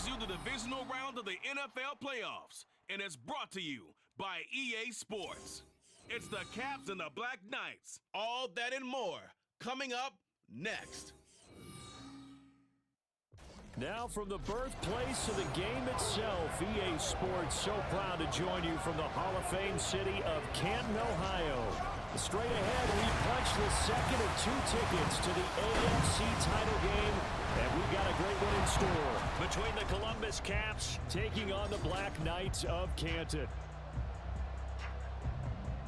brings you the divisional round of the NFL playoffs, and it's brought to you by EA Sports. It's the Caps and the Black Knights. All that and more coming up next. Now from the birthplace of the game itself, EA Sports so proud to join you from the Hall of Fame city of Canton, Ohio. Straight ahead, we punch the second of 2 tickets to the AFC title game, and we've got a great one in store between the Columbus Caps taking on the Black Knights of Canton.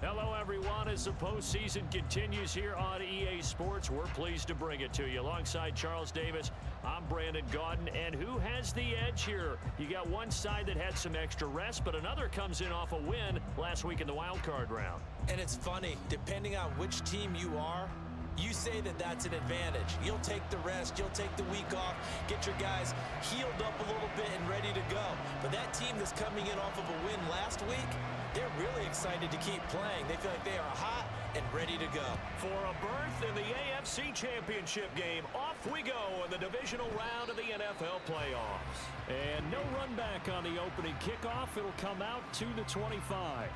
Hello, everyone. As the postseason continues here on EA Sports, we're pleased to bring it to you. Alongside Charles Davis, I'm Brandon Gaudin. And who has the edge here? You got one side that had some extra rest, but another comes in off a win last week in the wild card round. And it's funny, depending on which team you are, you say that that's an advantage. You'll take the rest, you'll take the week off, get your guys healed up a little bit and ready to go. But that team that's coming in off of a win last week, they're really excited to keep playing. They feel like they are hot and ready to go. For a berth in the AFC Championship game, off we go in the divisional round of the NFL playoffs. And no run back on the opening kickoff. It'll come out to the 25.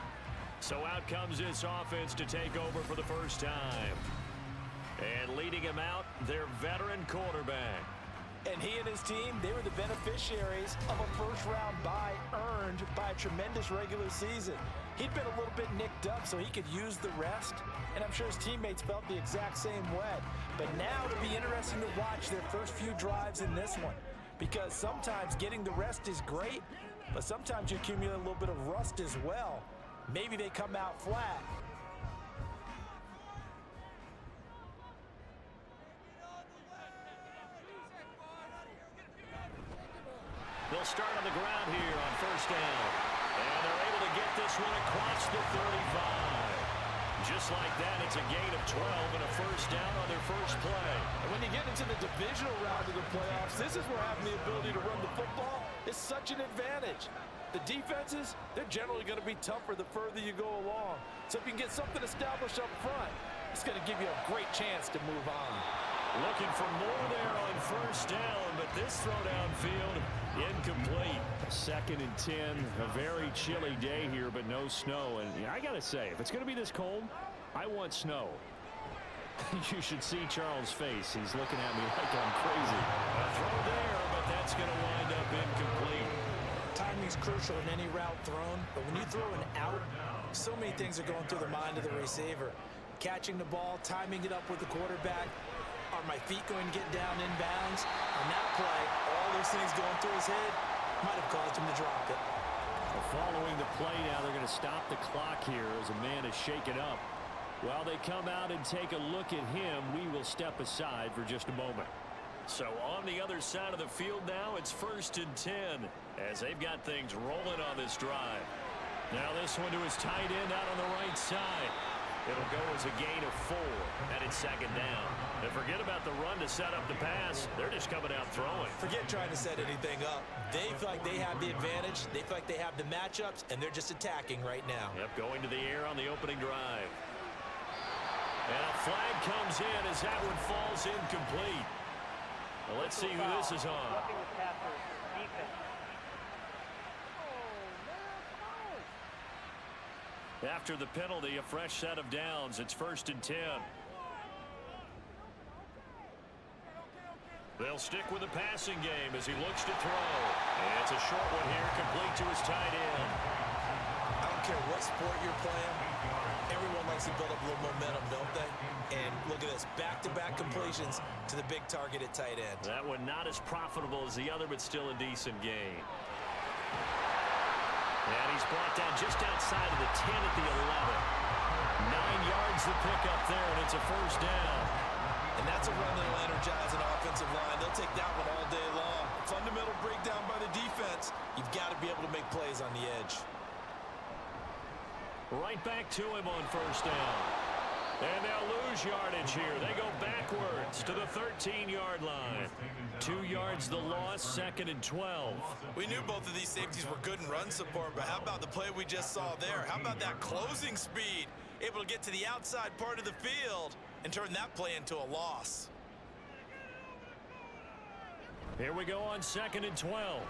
So out comes this offense to take over for the first time. And leading him out, their veteran quarterback. And he and his team, they were the beneficiaries of a first-round bye earned by a tremendous regular season. He'd been a little bit nicked up so he could use the rest, and I'm sure his teammates felt the exact same way. But now it'll be interesting to watch their first few drives in this one, because sometimes getting the rest is great, but sometimes you accumulate a little bit of rust as well. Maybe they come out flat. They'll start on the ground here on first down. And they're able to get this one across the 35. Just like that, it's a gain of 12 and a first down on their first play. And when you get into the divisional round of the playoffs, this is where having the ability to run the football is such an advantage. The defenses, they're generally going to be tougher the further you go along. So if you can get something established up front, it's going to give you a great chance to move on. Looking for more there on first down, but this throw downfield incomplete. 2nd and 10, a very chilly day here, but no snow. And I got to say, if it's going to be this cold, I want snow. You should see Charles' face. He's looking at me like I'm crazy. A throw there, but that's going to wind up incomplete. Timing's crucial in any route thrown, but when you throw an out, so many things are going through the mind of the receiver. Catching the ball, timing it up with the quarterback. Are my feet going to get down inbounds? On that play, all those things going through his head might have caused him to drop it. Well, following the play now, they're going to stop the clock here as a man is shaken up. While they come out and take a look at him, we will step aside for just a moment. So on the other side of the field now, it's 1st and 10 as they've got things rolling on this drive. Now this one to his tight end out on the right side. It'll go as a gain of 4, and it's 2nd down. And forget about the run to set up the pass. They're just coming out throwing. Forget trying to set anything up. They feel like they have the advantage. They feel like they have the matchups, and they're just attacking right now. Yep, going to the air on the opening drive. And a flag comes in as that one falls incomplete. Well, let's see who this is on. After the penalty, a fresh set of downs. It's 1st and 10. They'll stick with the passing game as he looks to throw. And it's a short one here, complete to his tight end. I don't care what sport you're playing. Everyone likes to build up a little momentum, don't they? And look at this, back-to-back completions to the big target at tight end. That one not as profitable as the other, but still a decent gain. And he's brought down just outside of the 10 at the 11. 9 yards to pick up there, and it's a first down. And that's a run that'll energize an offensive line. They'll take that one all day long. Fundamental breakdown by the defense. You've got to be able to make plays on the edge. Right back to him on first down. And they'll lose yardage here. They go backwards to the 13-yard line. 2 yards the loss, 2nd and 12. We knew both of these safeties were good in run support, but how about the play we just saw there? How about that closing speed? Able to get to the outside part of the field and turn that play into a loss. Here we go on 2nd and 12.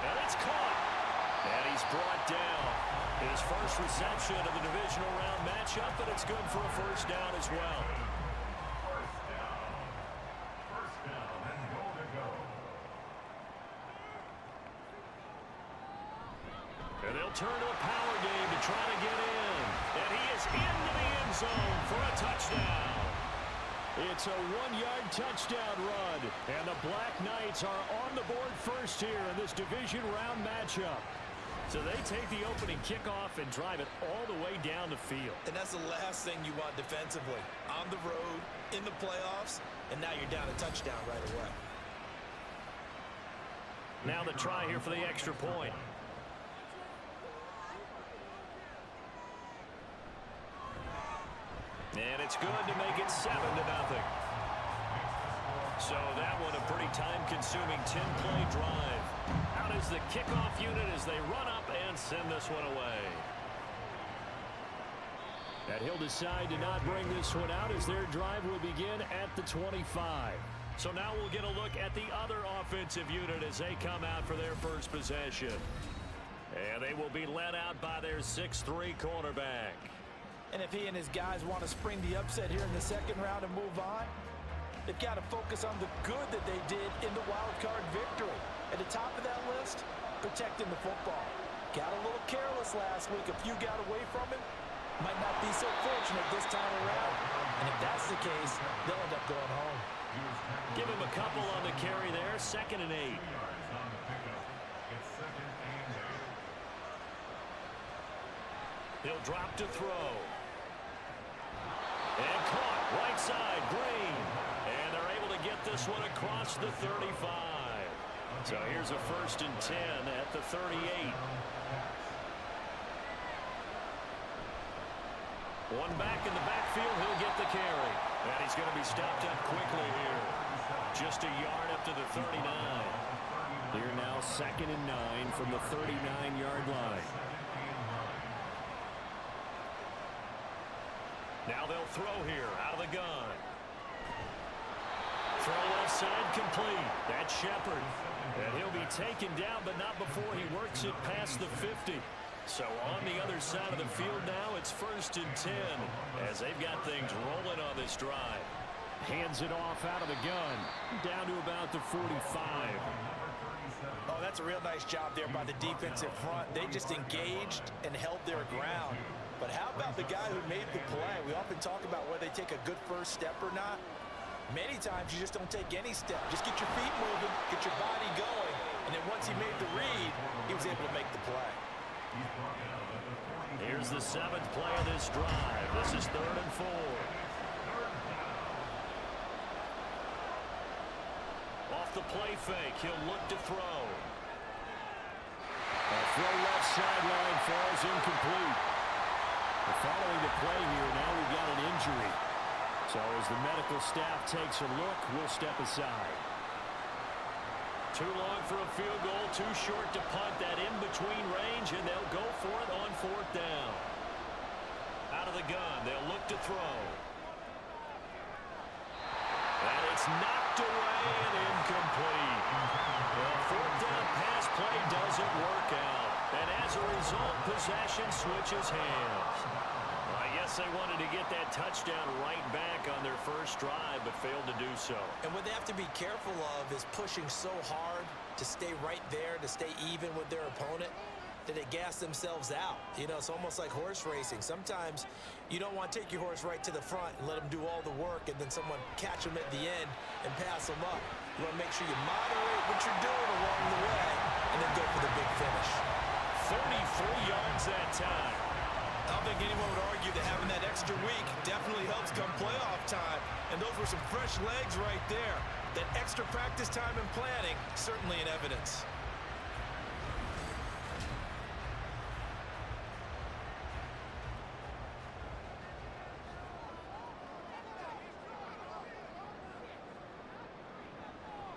And it's caught. And he's brought down. His first reception of the divisional round matchup, but it's good for a first down as well. And they'll turn to a power game to try to get in. And he is into the end zone for a touchdown. It's a 1-yard touchdown run. And the Black Knights are on the board first here in this division round matchup. So they take the opening kickoff and drive it all the way down the field. And that's the last thing you want defensively. On the road, in the playoffs, and now you're down a touchdown right away. Now the try here for the extra point. And it's good to make it 7-0. So that one a pretty time-consuming 10-play drive. Out is the kickoff unit as they run up and send this one away. And he'll decide to not bring this one out as their drive will begin at the 25. So now we'll get a look at the other offensive unit as they come out for their first possession. And they will be led out by their 6'3" cornerback. And if he and his guys want to spring the upset here in the second round and move on, they've got to focus on the good that they did in the wild card victory. At the top of that list, protecting the football. Got a little careless last week. A few got away from him. Might not be so fortunate this time around. And if that's the case, they'll end up going home. Give him a couple on the carry there. 2nd and 8. He'll drop to throw. And caught. Right side. Green. And they're able to get this one across the 35. So here's a 1st and 10 at the 38. One back in the backfield. He'll get the carry. And he's going to be stopped up quickly here. Just a yard up to the 39. Here now 2nd and 9 from the 39-yard line. Now they'll throw here out of the gun. Throw left side complete. That's Shepard. And he'll be taken down, but not before he works it past the 50. So on the other side of the field now, it's 1st and 10 as they've got things rolling on this drive. Hands it off out of the gun. Down to about the 45. Oh, that's a real nice job there by the defensive front. They just engaged and held their ground. But how about the guy who made the play? We often talk about whether they take a good first step or not. Many times you just don't take any step. Just get your feet moving, get your body going, and then once he made the read, he was able to make the play. Here's the 7th play of this drive. This is 3rd and 4. Off the play fake, he'll look to throw. A throw left sideline falls incomplete. Following the play here, now we've got an injury. So as the medical staff takes a look, we'll step aside. Too long for a field goal, too short to punt. That in-between range, and they'll go for it on 4th down. Out of the gun, they'll look to throw. And it's knocked away and incomplete. The 4th down pass play doesn't work out. And as a result, possession switches hands. I guess they wanted to get that touchdown right back on their first drive, but failed to do so. And what they have to be careful of is pushing so hard to stay right there, to stay even with their opponent, that they gas themselves out. You know, it's almost like horse racing. Sometimes you don't want to take your horse right to the front and let them do all the work, and then someone catch them at the end and pass them up. You want to make sure you moderate what you're doing along the way and then go for the big finish. 33 yards that time. I don't think anyone would argue that having that extra week definitely helps come playoff time. And those were some fresh legs right there. That extra practice time and planning, certainly in evidence.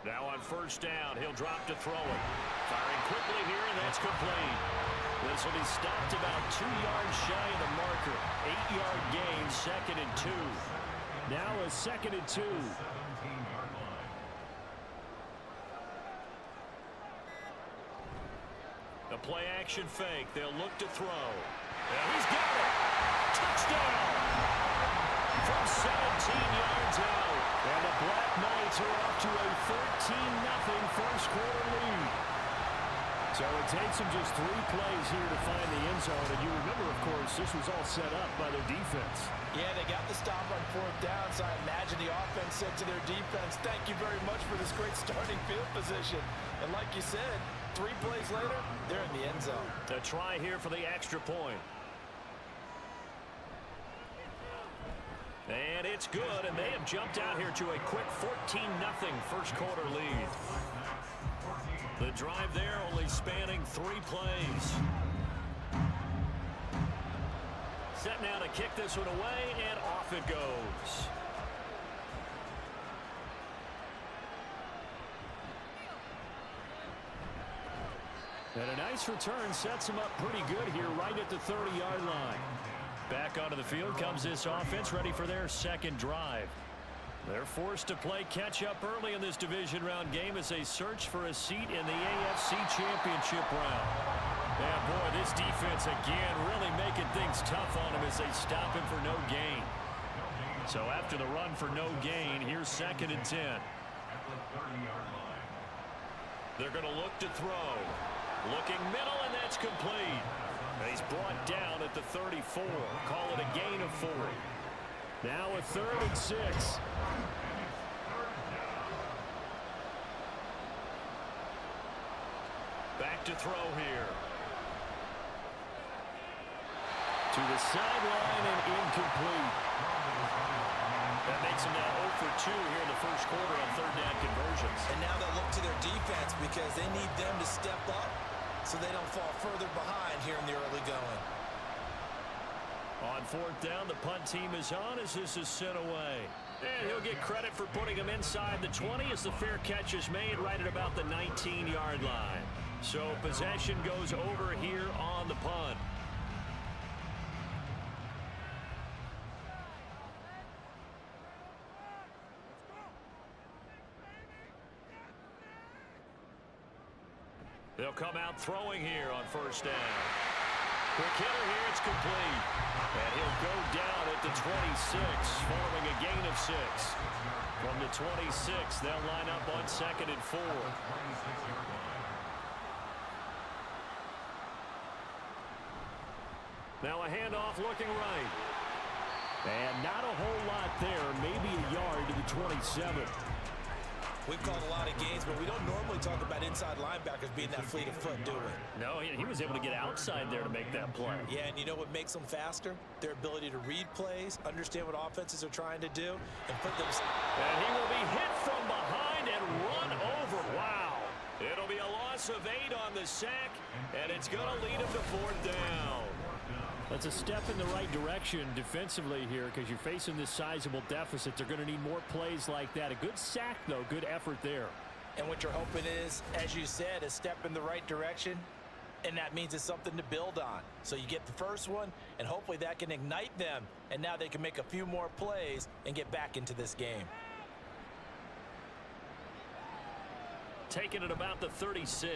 Now on 1st down, he'll drop to throw it. Firing quickly here, and that's complete. This will be stopped about 2 yards shy of the marker. 8-yard gain, 2nd and 2. Now a 2nd and 2. play action fake. They'll look to throw. And he's got it. Touchdown. From 17 yards out. And the Black Knights are off to a 13-0 first quarter lead. So it takes them just 3 plays here to find the end zone. And you remember, of course, this was all set up by their defense. Yeah, they got the stop on 4th down, so I imagine the offense said to their defense, thank you very much for this great starting field position. And like you said, 3 plays later, they're in the end zone. A try here for the extra point. And it's good, and they have jumped out here to a quick 14-0 first quarter lead. The drive there only spanning 3 plays. Set now to kick this one away, and off it goes. And a nice return sets him up pretty good here right at the 30-yard line. Back onto the field comes this offense, ready for their second drive. They're forced to play catch-up early in this division round game as they search for a seat in the AFC Championship round. And boy, this defense again really making things tough on him as they stop him for no gain. So after the run for no gain, here's 2nd and 10. They're going to look to throw. Looking middle, and that's complete. And he's brought down at the 34. Call it a gain of 4. Now a 3rd and 6. Back to throw here. To the sideline and incomplete. That makes him now 0 for 2 here in the first quarter on 3rd down conversions. And now they'll look to their defense because they need them to step up so they don't fall further behind here in the early going. On 4th down, the punt team is on as this is sent away. And he'll get credit for putting him inside the 20 as the fair catch is made right at about the 19-yard line. So possession goes over here on the punt. They'll come out throwing here on 1st down. Quick hitter here, it's complete. And he'll go down at the 26, following a gain of 6. From the 26, they'll line up on 2nd and 4. Now a handoff looking right. And not a whole lot there, maybe a yard to the 27. We've called a lot of games, but we don't normally talk about inside linebackers being that fleet of foot, do we? No, he was able to get outside there to make that play. Yeah, and you know what makes them faster? Their ability to read plays, understand what offenses are trying to do, and put them... And he will be hit from behind and run over. Wow. It'll be a loss of 8 on the sack, and it's going to lead him to 4th down. That's a step in the right direction defensively here because you're facing this sizable deficit. They're going to need more plays like that. A good sack, though. Good effort there. And what you're hoping is, as you said, a step in the right direction, and that means it's something to build on. So you get the first one, and hopefully that can ignite them, and now they can make a few more plays and get back into this game. Taken at about the 36.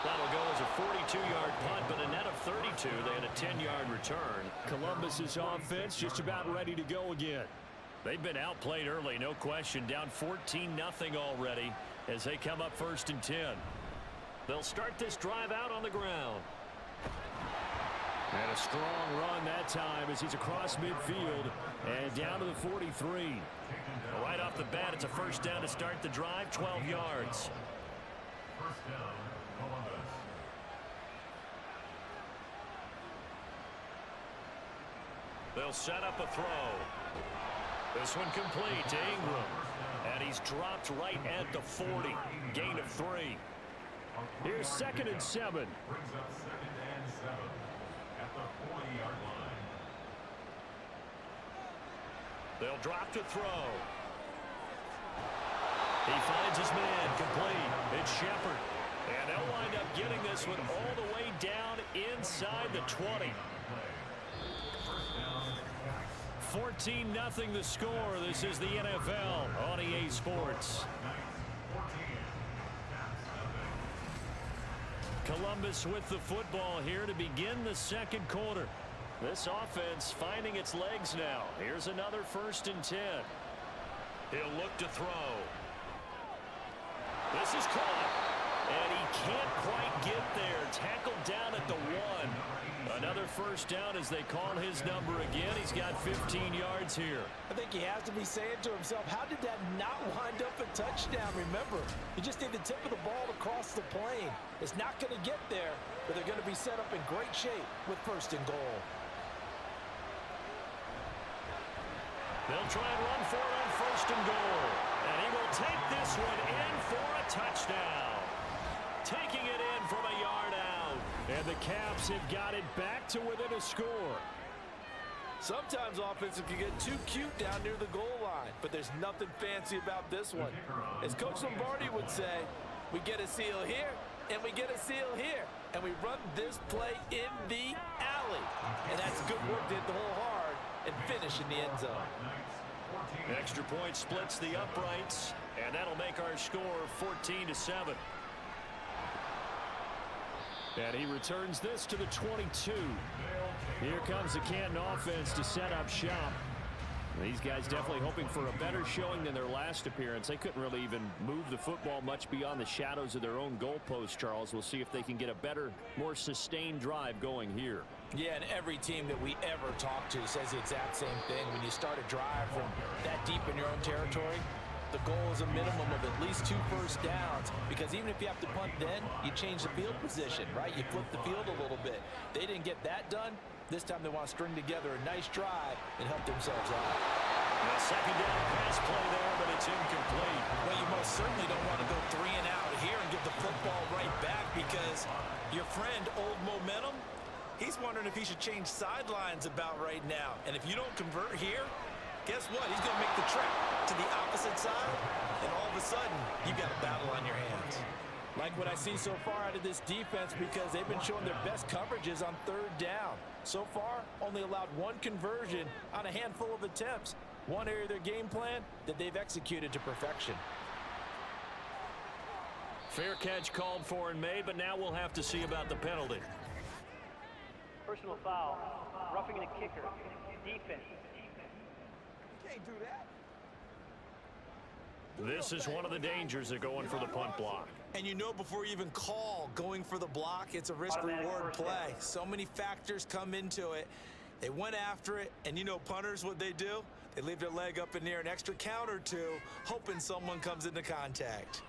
That'll go as a 42-yard punt, but a net of 32. They had a 10-yard return. Columbus's offense just about ready to go again. They've been outplayed early, no question. Down 14-0 already as they come up 1st and 10. They'll start this drive out on the ground. And a strong run that time as he's across midfield and down to the 43. Right off the bat, it's a 1st down to start the drive, 12 yards. They'll set up a throw. This one complete to Ingram. And he's dropped right at the 40. Gain of 3. Here's 2nd and 7. They'll drop to throw. He finds his man complete. It's Shepard. And they'll wind up getting this one all the way down inside the 20. 14-0 the score. This is the NFL on EA Sports. Columbus Columbus with the football here to begin the second quarter. This offense finding its legs now. Here's another 1st and 10. He'll look to throw. This is caught. And he can't quite get there. Tackled down at the 1. Another 1st down as they call his number again. He's got 15 yards here. I think he has to be saying to himself, how did that not wind up a touchdown? Remember, you just need the tip of the ball to cross the plane. It's not going to get there, but they're going to be set up in great shape with 1st and goal. They'll try and run for it on 1st and goal. And he will take this one in for a touchdown. Taking it in from a yard out. And the Caps have got it back to within a score. Sometimes offensive can get too cute down near the goal line, but there's nothing fancy about this one. As Coach Lombardi would say, we get a seal here, and we get a seal here, and we run this play in the alley. And that's good work to hit the hole hard and finish in the end zone. Extra point splits the uprights, and that'll make our score 14-7. And he returns this to the 22. Here comes the Canton offense to set up shop. These guys definitely hoping for a better showing than their last appearance. They couldn't really even move the football much beyond the shadows of their own goalpost, Charles. We'll see if they can get a better, more sustained drive going here. Yeah, and every team that we ever talk to says the exact same thing. When you start a drive from that deep in your own territory, the goal is a minimum of at least 2 first downs, because even if you have to punt then, you change the field position, right? You flip the field a little bit. They didn't get that done. This time they want to string together a nice drive and help themselves out. A 2nd down pass play there, but it's incomplete. Well, you most certainly don't want to go 3 and out here and give the football right back, because your friend, Old Momentum, he's wondering if he should change sidelines about right now. And if you don't convert here, guess what? He's going to make the trek to the opposite side, and all of a sudden, you've got a battle on your hands. Like what I see so far out of this defense, because they've been showing their best coverages on 3rd down. So far, only allowed 1 conversion on a handful of attempts. One area of their game plan that they've executed to perfection. Fair catch called for and made, but now we'll have to see about the penalty. Personal foul, roughing the kicker, defense. Can't do that. This is one of the dangers of going for the punt block. And you know before you even call going for the block, it's a risk-reward play. So many factors come into it. They went after it, and you know punters, what they do? They leave their leg up in the air an extra count or two, hoping someone comes into contact.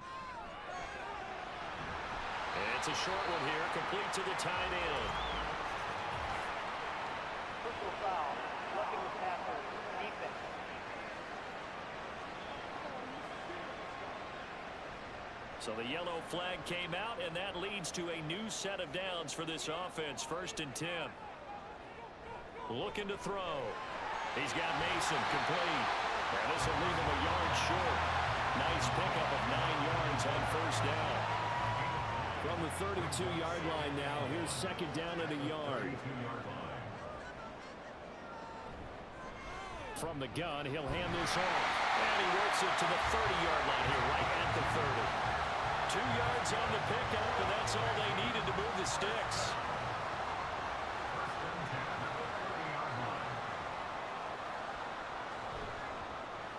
It's a short one here, complete to the tight end. Personal foul, roughing the passer, defense. So the yellow flag came out, and that leads to a new set of downs for this offense. 1st and 10. Looking to throw. He's got Mason complete. And this will leave him a yard short. Nice pickup of 9 yards on 1st down. From the 32-yard line now, here's 2nd down and a yard. From the gun, he'll hand this off. And he works it to the 30-yard line here, right at the 30. 2 yards on the pickup, and that's all they needed to move the sticks.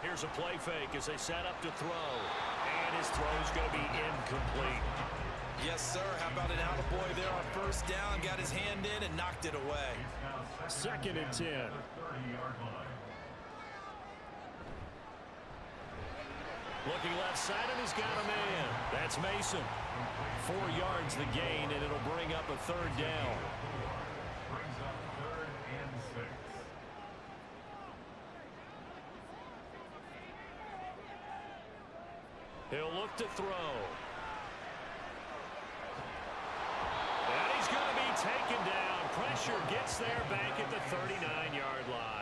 Here's a play fake as they set up to throw. And his throw's going to be incomplete. Yes, sir. How about an attaboy there on 1st down? Got his hand in and knocked it away. 2nd and 10. Looking left side, and he's got a man. That's Mason. 4 yards the gain, and it'll bring up a 3rd down. Brings up 3rd and 6. He'll look to throw. And he's going to be taken down. Pressure gets there back at the 39-yard line.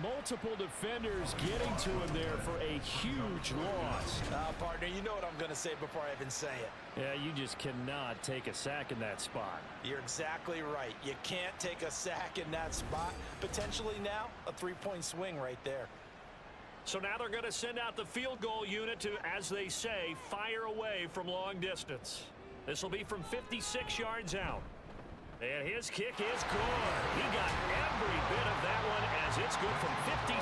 Multiple defenders getting to him there for a huge loss. Partner, you know what I'm going to say before I even say it. Yeah, you just cannot take a sack in that spot. You're exactly right. You can't take a sack in that spot. Potentially now, a 3-point swing right there. So now they're going to send out the field goal unit to, as they say, fire away from long distance. This will be from 56 yards out. And his kick is good. He got every bit of that one as it's good from 56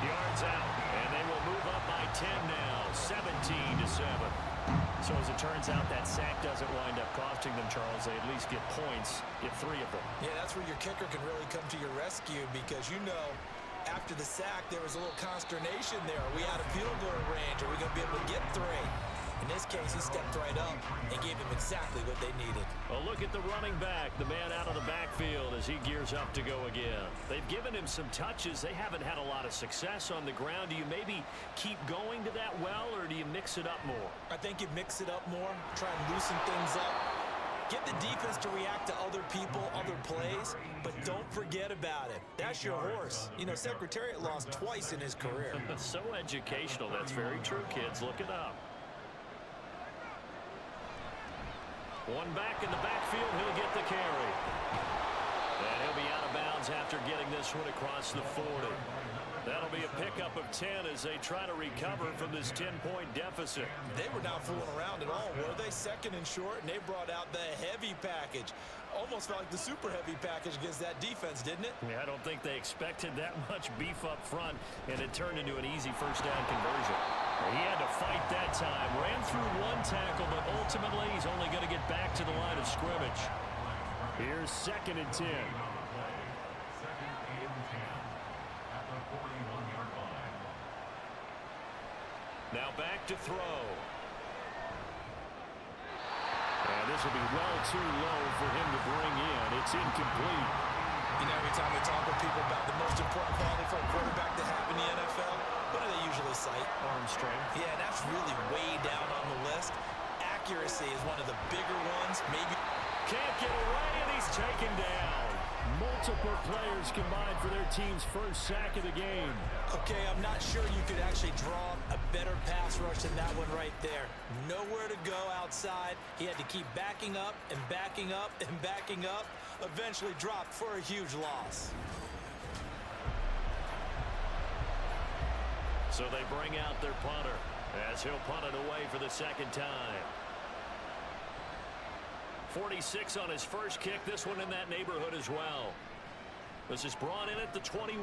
yards out. And they will move up by 10 now, 17-7. So as it turns out, that sack doesn't wind up costing them, Charles. They at least get points, get 3 of them. Yeah, that's where your kicker can really come to your rescue because, you know, after the sack, there was a little consternation there. Are we out of field goal range? Are we going to be able to get 3? In this case, he stepped right up and gave them exactly what they needed. A look at the running back, the man out of the backfield as he gears up to go again. They've given him some touches. They haven't had a lot of success on the ground. Do you maybe keep going to that well, or do you mix it up more? I think you mix it up more, try and loosen things up. Get the defense to react to other people, other plays, but don't forget about it. That's your horse. You know, Secretariat lost twice in his career. So educational. That's very true, kids. Look it up. One back in the backfield, he'll get the carry. And he'll be out of bounds after getting this one across the 40. That'll be a pickup of 10 as they try to recover from this 10-point deficit. They were not fooling around at all, were they? Second and short, and they brought out the heavy package. Almost felt like the super heavy package against that defense, didn't it? Yeah, I don't think they expected that much beef up front, and it turned into an easy first down conversion. He had to fight that time. Ran through one tackle, but ultimately he's only going to get back to the line of scrimmage. Here's 2nd and 10. Now back to throw. And this will be well too low for him to bring in. It's incomplete. You know, every time we talk with people about the most important quality for a quarterback to have in the NFL, what do they usually cite? Arm strength. Yeah, that's really way down on the list. Accuracy is one of the bigger ones. Maybe can't get away, and he's taken down. Multiple players combined for their team's first sack of the game. Okay, I'm not sure you could actually draw a better pass rush than that one right there. Nowhere to go outside. He had to keep backing up and backing up and backing up. Eventually dropped for a huge loss. So they bring out their punter as he'll punt it away for the 2nd time. 46 on his first kick. This one in that neighborhood as well. This is brought in at the 21.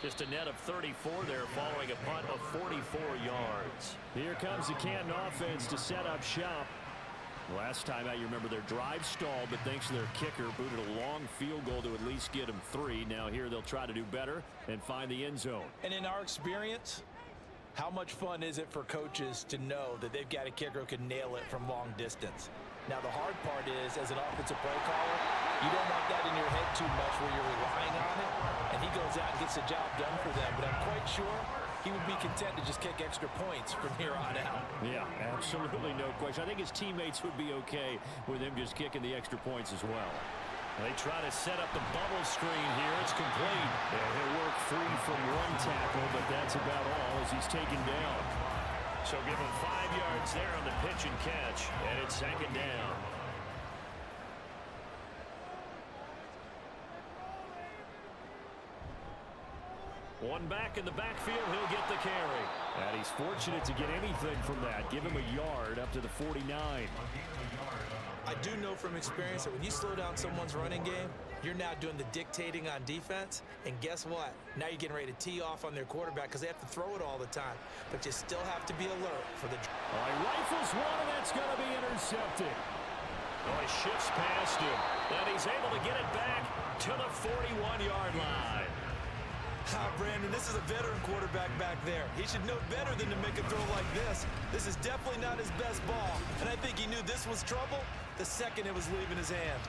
Just a net of 34 there following a punt of 44 yards. Here comes the Canton offense to set up shop. Last time out, you remember their drive stalled, but thanks to their kicker, booted a long field goal to at least get them 3. Now here they'll try to do better and find the end zone. And in our experience, how much fun is it for coaches to know that they've got a kicker who can nail it from long distance? Now, the hard part is, as an offensive play caller, you don't want that in your head too much where you're relying on it, and he goes out and gets the job done for them. But I'm quite sure he would be content to just kick extra points from here on out. Yeah, absolutely no question. I think his teammates would be okay with him just kicking the extra points as well. They try to set up the bubble screen here. It's complete. And he'll work free from one tackle, but that's about all as he's taken down. So give him 5 yards there on the pitch and catch, and it's 2nd down. One back in the backfield, he'll get the carry. And he's fortunate to get anything from that. Give him a yard up to the 49. I do know from experience that when you slow down someone's running game, you're now doing the dictating on defense. And guess what? Now you're getting ready to tee off on their quarterback because they have to throw it all the time. But you still have to be alert for the... All right, rifles one, and that's going to be intercepted. Oh, he shifts past him. And he's able to get it back to the 41-yard line. Brandon, this is a veteran quarterback back there. He should know better than to make a throw like this. This is definitely not his best ball. And I think he knew this was trouble the second it was leaving his hand.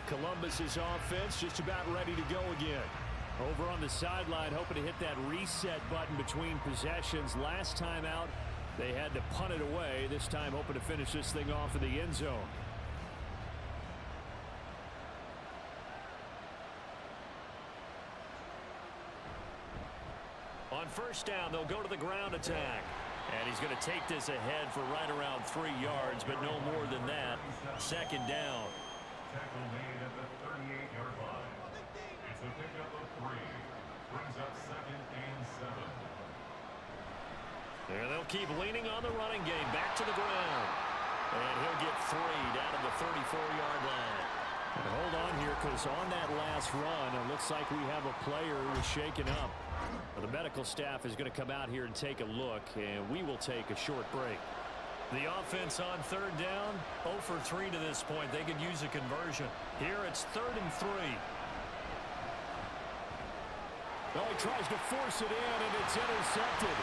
Columbus's offense just about ready to go again. Over on the sideline, hoping to hit that reset button between possessions. Last time out, they had to punt it away. This time, hoping to finish this thing off in the end zone. On first down, they'll go to the ground attack. And he's going to take this ahead for right around 3 yards, but no more than that. 2nd down. Tackle made at the 38-yard line. It's a pickup of 3. Brings up 2nd and 7. And they'll keep leaning on the running game. Back to the ground. And he'll get 3 down to the 34-yard line. And hold on here, because on that last run, it looks like we have a player who is shaken up. The medical staff is going to come out here and take a look, and we will take a short break. The offense on 3rd down, 0 for 3 to this point. They could use a conversion. Here it's 3rd and 3. Well, he tries to force it in, and it's intercepted.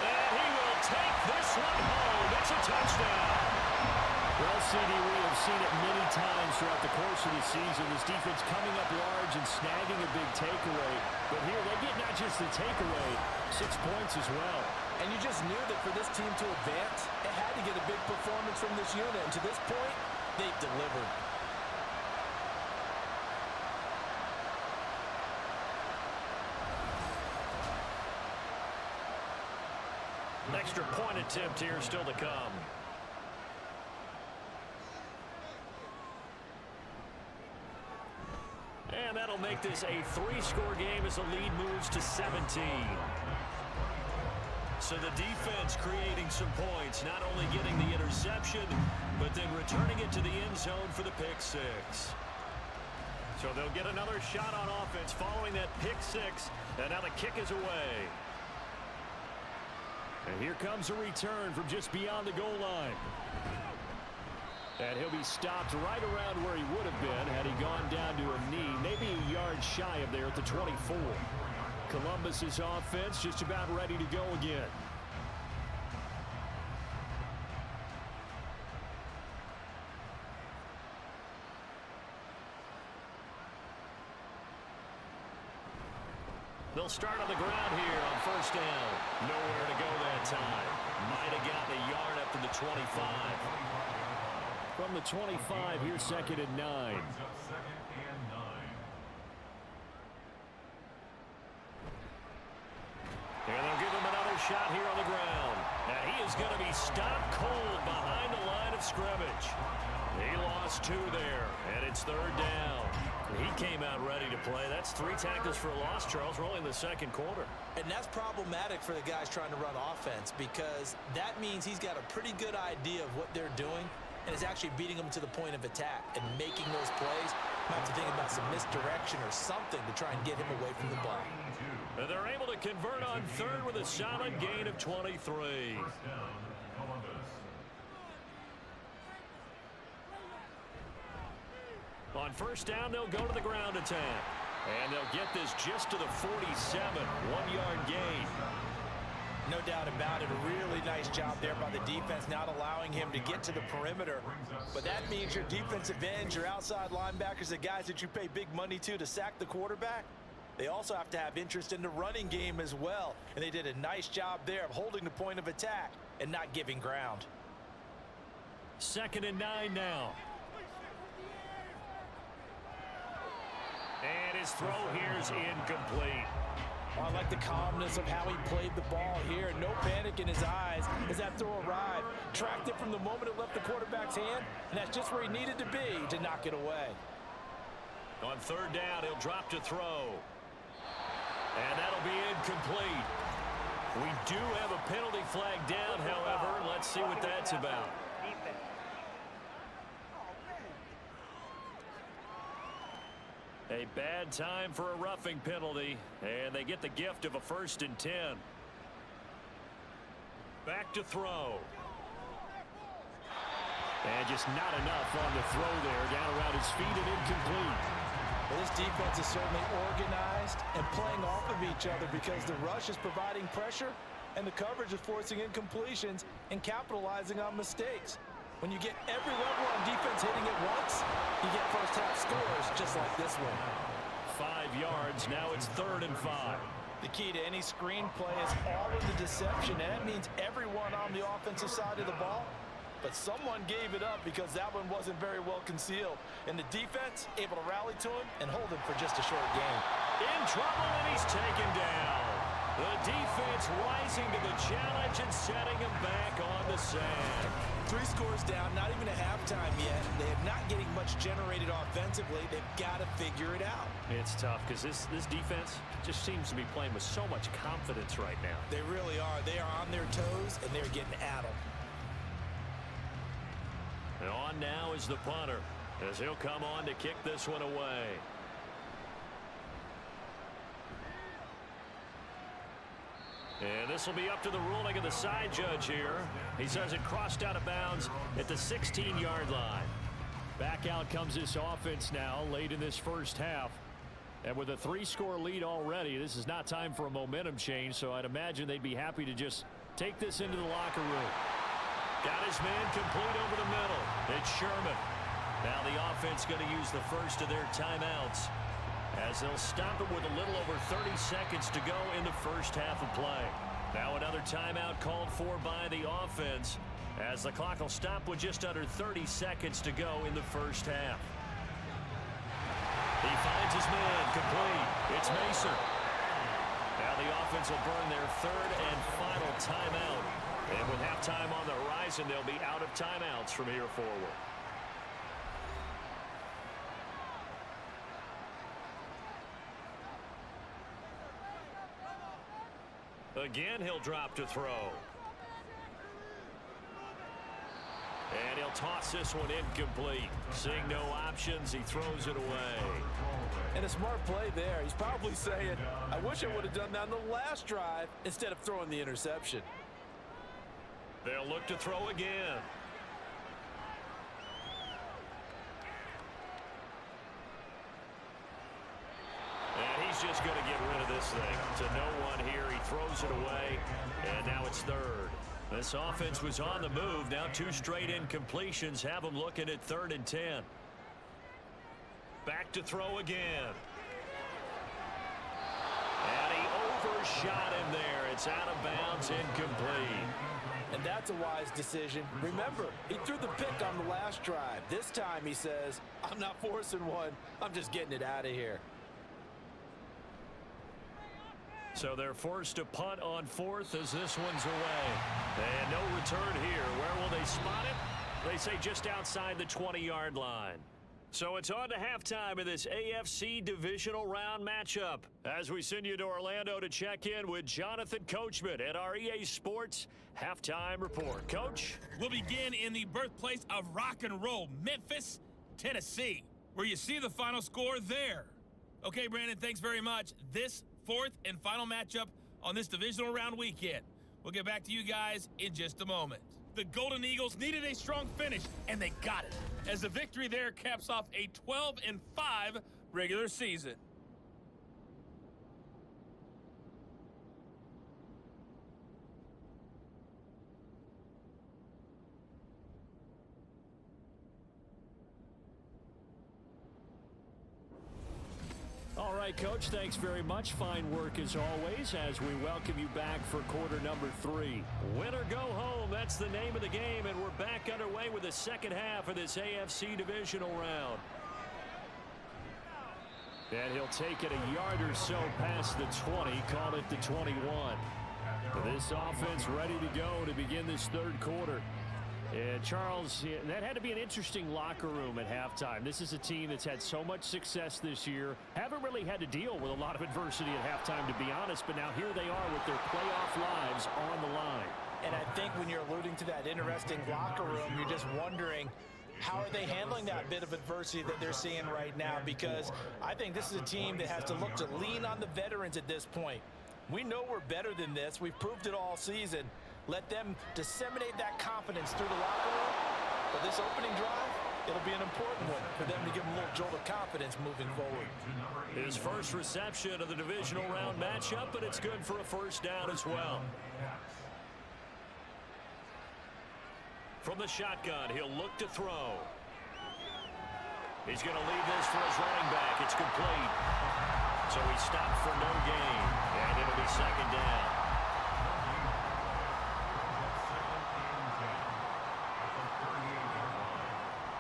And he will take this one home. It's a touchdown. Well, CD, we have seen it many times throughout the course of the season. This defense coming up large and snagging a big takeaway. But here they get not just the takeaway, 6 points as well. And you just knew that for this team to advance, it had to get a big performance from this unit. And to this point, they've delivered. Extra point attempt here still to come. And that'll make this a 3-score game as the lead moves to 17. So the defense creating some points, not only getting the interception, but then returning it to the end zone for the pick 6. So they'll get another shot on offense following that pick 6, and now the kick is away. And here comes a return from just beyond the goal line. And he'll be stopped right around where he would have been had he gone down to a knee, maybe a yard shy of there at the 24. Columbus's offense just about ready to go again. They'll start on the ground here on 1st down. Nowhere to go that time. Might have gotten a yard up to the 25. From the 25, here's 2nd and 9. And they'll give him another shot here on the ground. And he is going to be stopped cold behind the line of scrimmage. He lost 2 there, and it's 3rd down. He came out ready to play. That's 3 tackles for a loss, Charles. We're only in the 2nd quarter. And that's problematic for the guys trying to run offense, because that means he's got a pretty good idea of what they're doing and is actually beating them to the point of attack and making those plays. Might have to think about some misdirection or something to try and get him away from the ball. And they're able to convert on 3rd with a solid gain of 23. On 1st down, they'll go to the ground attack. And they'll get this just to the 47, 1-yard gain. No doubt about it. A really nice job there by the defense, not allowing him to get to the perimeter. But that means your defensive ends, your outside linebackers, the guys that you pay big money to sack the quarterback, they also have to have interest in the running game as well. And they did a nice job there of holding the point of attack and not giving ground. 2nd and 9 now. And his throw here is incomplete. I like the calmness of how he played the ball here. No panic in his eyes as that throw arrived. Tracked it from the moment it left the quarterback's hand, and that's just where he needed to be to knock it away. On 3rd down, he'll drop to throw. And that'll be incomplete. We do have a penalty flag down, however. Let's see what that's about. A bad time for a roughing penalty, and they get the gift of a 1st and 10. Back to throw. And just not enough on the throw there, down around his feet and incomplete. Well, this defense is certainly organized and playing off of each other, because the rush is providing pressure and the coverage is forcing incompletions and capitalizing on mistakes. When you get every level on defense hitting at once, you get first-half scores just like this one. 5 yards. Now it's 3rd and 5. The key to any screenplay is all of the deception, and that means everyone on the offensive side of the ball. But someone gave it up because that one wasn't very well concealed. And the defense able to rally to him and hold him for just a short game. In trouble, and he's taken down. The defense rising to the challenge and setting them back on the sand. 3 scores down, not even a halftime yet. They are not getting much generated offensively. They've got to figure it out. It's tough because this defense just seems to be playing with so much confidence right now. They really are. They are on their toes, and they're getting at them. And on now is the punter, as he'll come on to kick this one away. And this will be up to the ruling of the side judge here. He says it crossed out of bounds at the 16-yard line. Back out comes this offense now late in this first half. And with a 3-score lead already, this is not time for a momentum change, so I'd imagine they'd be happy to just take this into the locker room. Got his man complete over the middle. It's Sherman. Now the offense going to use the first of their timeouts, as they'll stop it with a little over 30 seconds to go in the first half of play. Now another timeout called for by the offense, as the clock will stop with just under 30 seconds to go in the first half. He finds his man complete. It's Mason. Now the offense will burn their third and final timeout. And with halftime on the horizon, they'll be out of timeouts from here forward. Again, he'll drop to throw. And he'll toss this one incomplete. Seeing no options, he throws it away. And a smart play there. He's probably saying, I wish I would have done that on the last drive instead of throwing the interception. They'll look to throw again. And he's just going to get rid of this thing. To no one here. He throws it away. And now it's third. This offense was on the move. Now 2 straight incompletions have them looking at 3rd and 10. Back to throw again. And he overshot him there. It's out of bounds, incomplete. And that's a wise decision. Remember, he threw the pick on the last drive. This time he says, I'm not forcing one. I'm just getting it out of here. So they're forced to punt on 4th as this one's away. And no return here. Where will they spot it? They say just outside the 20-yard line. So it's on to halftime of this AFC Divisional Round matchup, as we send you to Orlando to check in with Jonathan Coachman at our EA Sports Halftime Report. Coach? We'll begin in the birthplace of rock and roll, Memphis, Tennessee, where you see the final score there. Okay, Brandon, thanks very much. This 4th and final matchup on this Divisional Round weekend. We'll get back to you guys in just a moment. The Golden Eagles needed a strong finish, and they got it, as the victory there caps off a 12-5 regular season. All right, Coach, thanks very much. Fine work as always as we welcome you back for quarter number 3. Win or go home, that's the name of the game, and we're back underway with the second half of this AFC Divisional Round. And he'll take it a yard or so past the 20, call it the 21. This offense ready to go to begin this third quarter. And Charles, that had to be an interesting locker room at halftime. This is a team that's had so much success this year. Haven't really had to deal with a lot of adversity at halftime, to be honest, but now here they are with their playoff lives on the line. And I think when you're alluding to that interesting locker room, you're just wondering, how are they handling that bit of adversity that they're seeing right now? Because I think this is a team that has to look to lean on the veterans at this point. We know we're better than this. We've proved it all season. Let them disseminate that confidence through the locker room. But this opening drive, it'll be an important one for them to give them a little jolt of confidence moving forward. His first reception of the divisional round matchup, but it's good for a first down as well. From the shotgun, he'll look to throw. He's going to leave this for his running back. It's complete. So he stopped for no gain, and it'll be second down.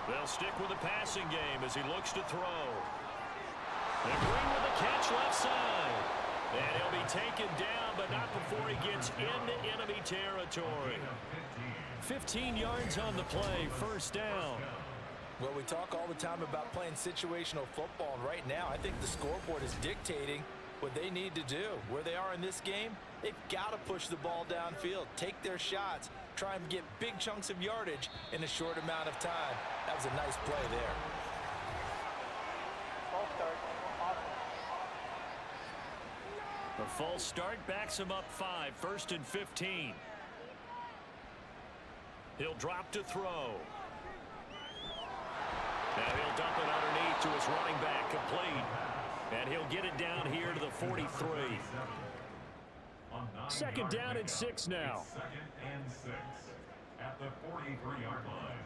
They'll stick with the passing game as he looks to throw. And Green with the catch left side. And he'll be taken down, but not before he gets into enemy territory. 15 yards on the play, first down. Well, we talk all the time about playing situational football, and right now I think the scoreboard is dictating what they need to do. Where they are in this game, they've got to push the ball downfield, take their shots, try and get big chunks of yardage in a short amount of time. That was a nice play there. False start. Awesome. The false start backs him up 5, first and 15. He'll drop to throw. Now he'll dump it underneath to his running back, complete. And he'll get it down here to the 43. Second down and 6 now. Second and 6 at the 43-yard line.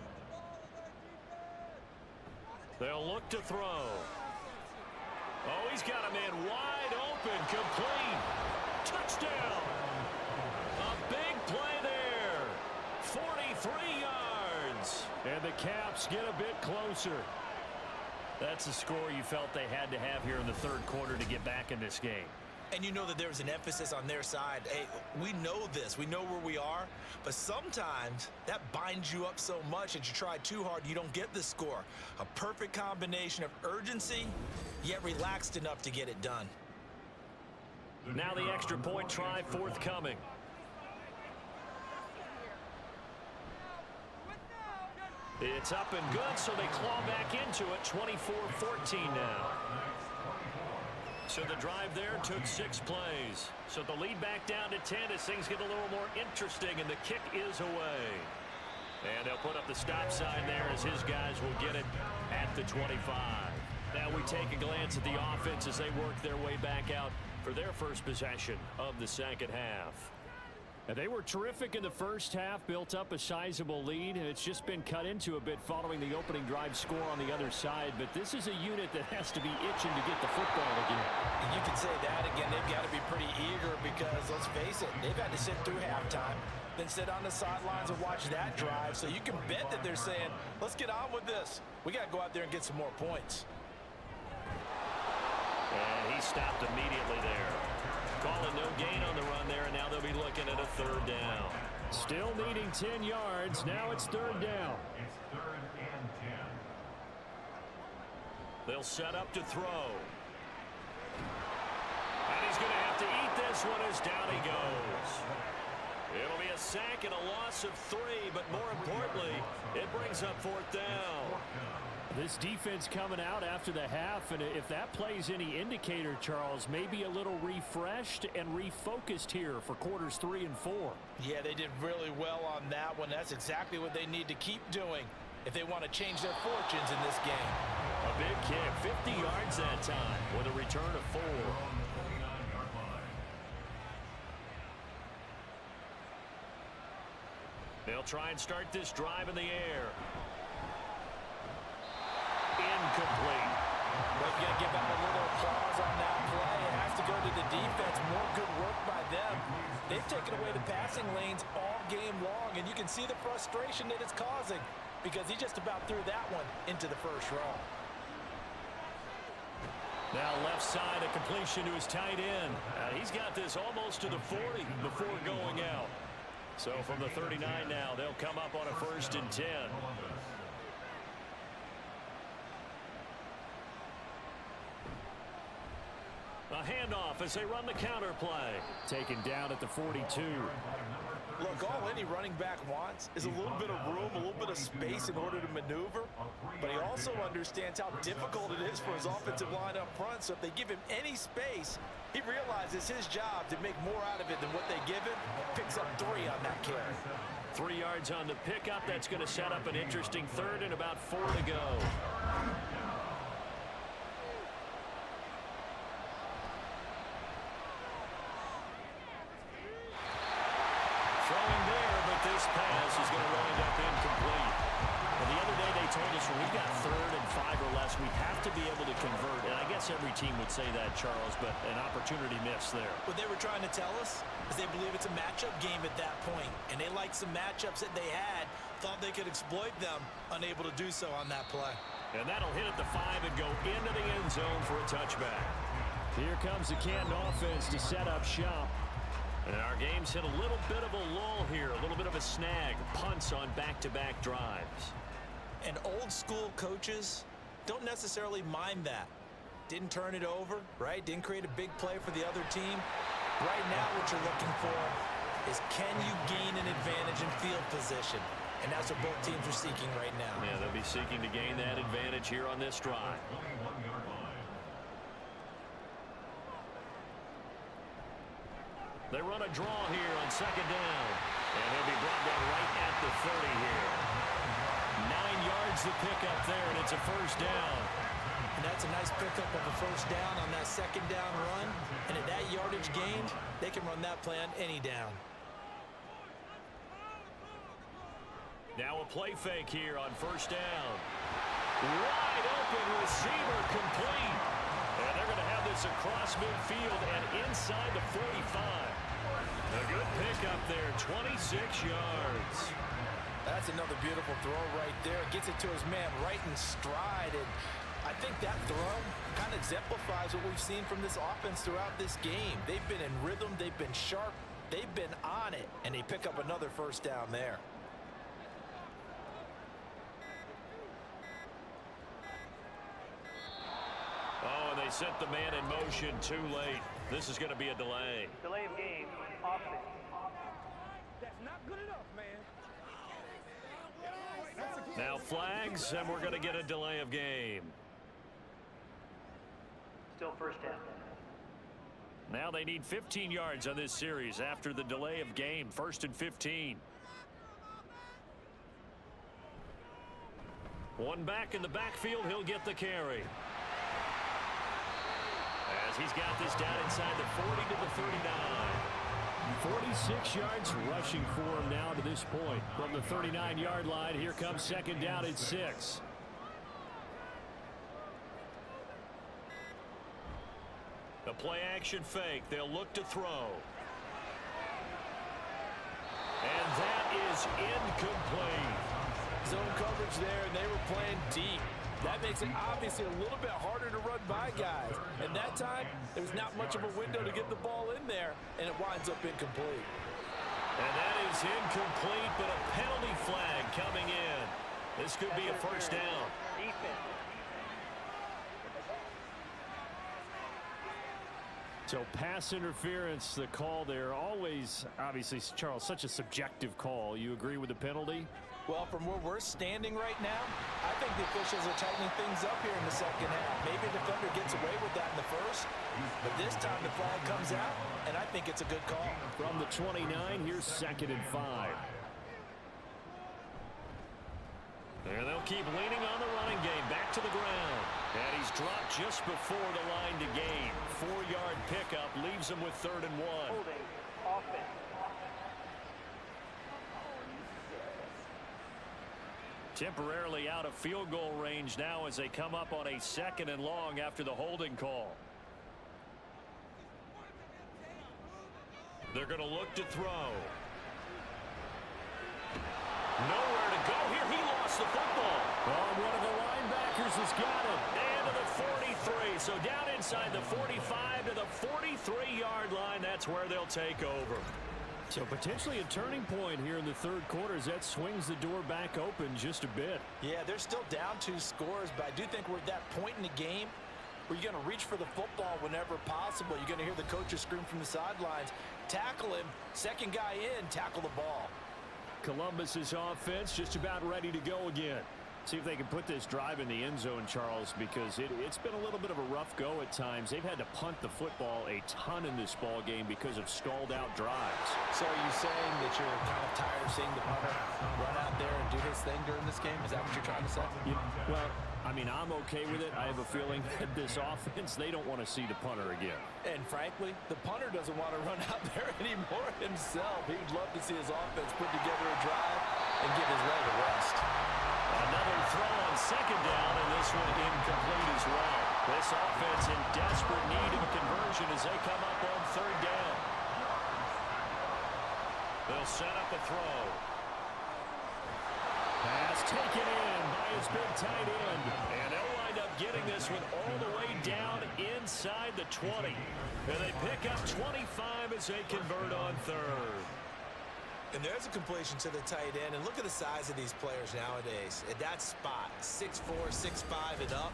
They'll look to throw. Oh, he's got a man wide open, complete. Touchdown. A big play there. 43 yards. And the Caps get a bit closer. That's the score you felt they had to have here in the third quarter to get back in this game. And you know that there's an emphasis on their side. Hey, we know this. We know where we are. But sometimes that binds you up so much that you try too hard, you don't get the score. A perfect combination of urgency, yet relaxed enough to get it done. Now the extra point try forthcoming. It's up and good, so they claw back into it. 24-14 now. So the drive there took 6 plays. So the lead back down to 10 as things get a little more interesting, and the kick is away. And they'll put up the stop sign there as his guys will get it at the 25. Now we take a glance at the offense as they work their way back out for their first possession of the second half. And they were terrific in the first half, built up a sizable lead, and it's just been cut into a bit following the opening drive score on the other side. But this is a unit that has to be itching to get the football again. You can say that again. They've got to be pretty eager because, let's face it, they've had to sit through halftime, then sit on the sidelines and watch that drive. So you can bet that they're saying, let's get on with this. We got to go out there and get some more points. And he stopped immediately there. Calling no gain on the run there, and now they'll be looking at a third down. Still needing 10 yards. Now it's third down. It's third and 10. They'll set up to throw. And he's going to have to eat this one as down he goes. It'll be a sack and a loss of 3, but more importantly, it brings up fourth down. This defense coming out after the half, and if that plays any indicator, Charles, maybe a little refreshed and refocused here for quarters 3 and 4. Yeah, they did really well on that one. That's exactly what they need to keep doing if they want to change their fortunes in this game. A big kick, 50 yards that time with a return of 4. They'll try and start this drive in the air. Incomplete. But you got to give out a little applause on that play. It has to go to the defense. More good work by them. They've taken away the passing lanes all game long, and you can see the frustration that it's causing because he just about threw that one into the first row. Now left side, a completion to his tight end. He's got this almost to the 40 before going out. So from the 39 now, they'll come up on a first and 10. A handoff as they run the counter play. Taken down at the 42. Look, all any running back wants is a little bit of room, a little bit of space in order to maneuver. But he also understands how difficult it is for his offensive line up front. So if they give him any space, he realizes his job to make more out of it than what they give him. Picks up 3 on that carry. 3 yards on the pickup. That's going to set up an interesting third and about 4 to go. Throwing there, but this pass is going to wind up incomplete. And the other day they told us when we got third and 5 or less, we have to be able to convert. And I guess every team would say that, Charles, but an opportunity missed there. What they were trying to tell us is they believe it's a matchup game at that point. And they liked some matchups that they had, thought they could exploit them, unable to do so on that play. And that'll hit at the 5 and go into the end zone for a touchback. Here comes the Canton offense to set up shop. And our game's hit a little bit of a lull here, a little bit of a snag. Punts on back-to-back drives. And old school coaches don't necessarily mind that. Didn't turn it over, right? Didn't create a big play for the other team. Right now what you're looking for is, can you gain an advantage in field position? And that's what both teams are seeking right now. Yeah, they'll be seeking to gain that advantage here on this drive. They run a draw here on second down. And he'll be brought down right at the 30 here. 9 yards to pick up there, and it's a first down. And that's a nice pickup of a first down on that second down run. And at that yardage gained, they can run that play on any down. Now a play fake here on first down. Wide open receiver complete. And they're going to have this across midfield and inside the 45. A good pickup there, 26 yards. That's another beautiful throw right there. Gets it to his man right in stride. And I think that throw kind of exemplifies what we've seen from this offense throughout this game. They've been in rhythm. They've been sharp. They've been on it. And they pick up another first down there. Oh, and they set the man in motion too late. This is going to be a delay. Delay of game, offense. That's not good enough, man. Now flags, and we're going to get a delay of game. Still first down. Now they need 15 yards on this series after the delay of game. 1st and 15. One back in the backfield, he'll get the carry. As he's got this down inside the 40 to the 39. 46 yards rushing for him now to this point. From the 39-yard line, here comes second down at 6. The play action fake. They'll look to throw. And that is incomplete. Zone coverage there, and they were playing deep. That makes it obviously a little bit harder to run by guys. And that time, there was not much of a window to get the ball in there, and it winds up incomplete. And that is incomplete, but a penalty flag coming in. This could be a first down. Defense. So pass interference, the call there. Always, obviously, Charles, such a subjective call. You agree with the penalty? Well, from where we're standing right now, I think the officials are tightening things up here in the second half. Maybe a defender gets away with that in the first, but this time the flag comes out, and I think it's a good call. From the 29, here's 2nd and 5. And they'll keep leaning on the running game. Back to the ground. And he's dropped just before the line to gain. 4-yard pickup leaves him with 3rd and 1. Holding. Offense. Temporarily out of field goal range now as they come up on a 2nd and long after the holding call. They're going to look to throw. Nowhere to go here. He lost the football. Oh, one of the linebackers has got it. And to the 43. So down inside the 45 to the 43-yard line. That's where they'll take over. So potentially a turning point here in the 3rd quarter as that swings the door back open just a bit. Yeah, they're still down 2 scores, but I do think we're at that point in the game where you're going to reach for the football whenever possible. You're going to hear the coaches scream from the sidelines, tackle him, second guy in, tackle the ball. Columbus's offense just about ready to go again. See if they can put this drive in the end zone, Charles, because it's been a little bit of a rough go at times. They've had to punt the football a ton in this ball game because of stalled out drives. So are you saying that you're kind of tired of seeing the punter run out there and do his thing during this game? Is that what you're trying to say? Well, I mean, I'm okay with it. I have a feeling that this offense, they don't want to see the punter again. And frankly, the punter doesn't want to run out there anymore himself. He'd love to see his offense put together a drive and give his leg a rest. Another throw on second down, and this one incomplete as well. This offense in desperate need of a conversion as they come up on 3rd down. They'll set up a throw. Pass taken in by his big tight end. And they'll wind up getting this one all the way down inside the 20. And they pick up 25 as they convert on third. And there's a completion to the tight end. And look at the size of these players nowadays. At that spot, 6'4", 6'5", and up.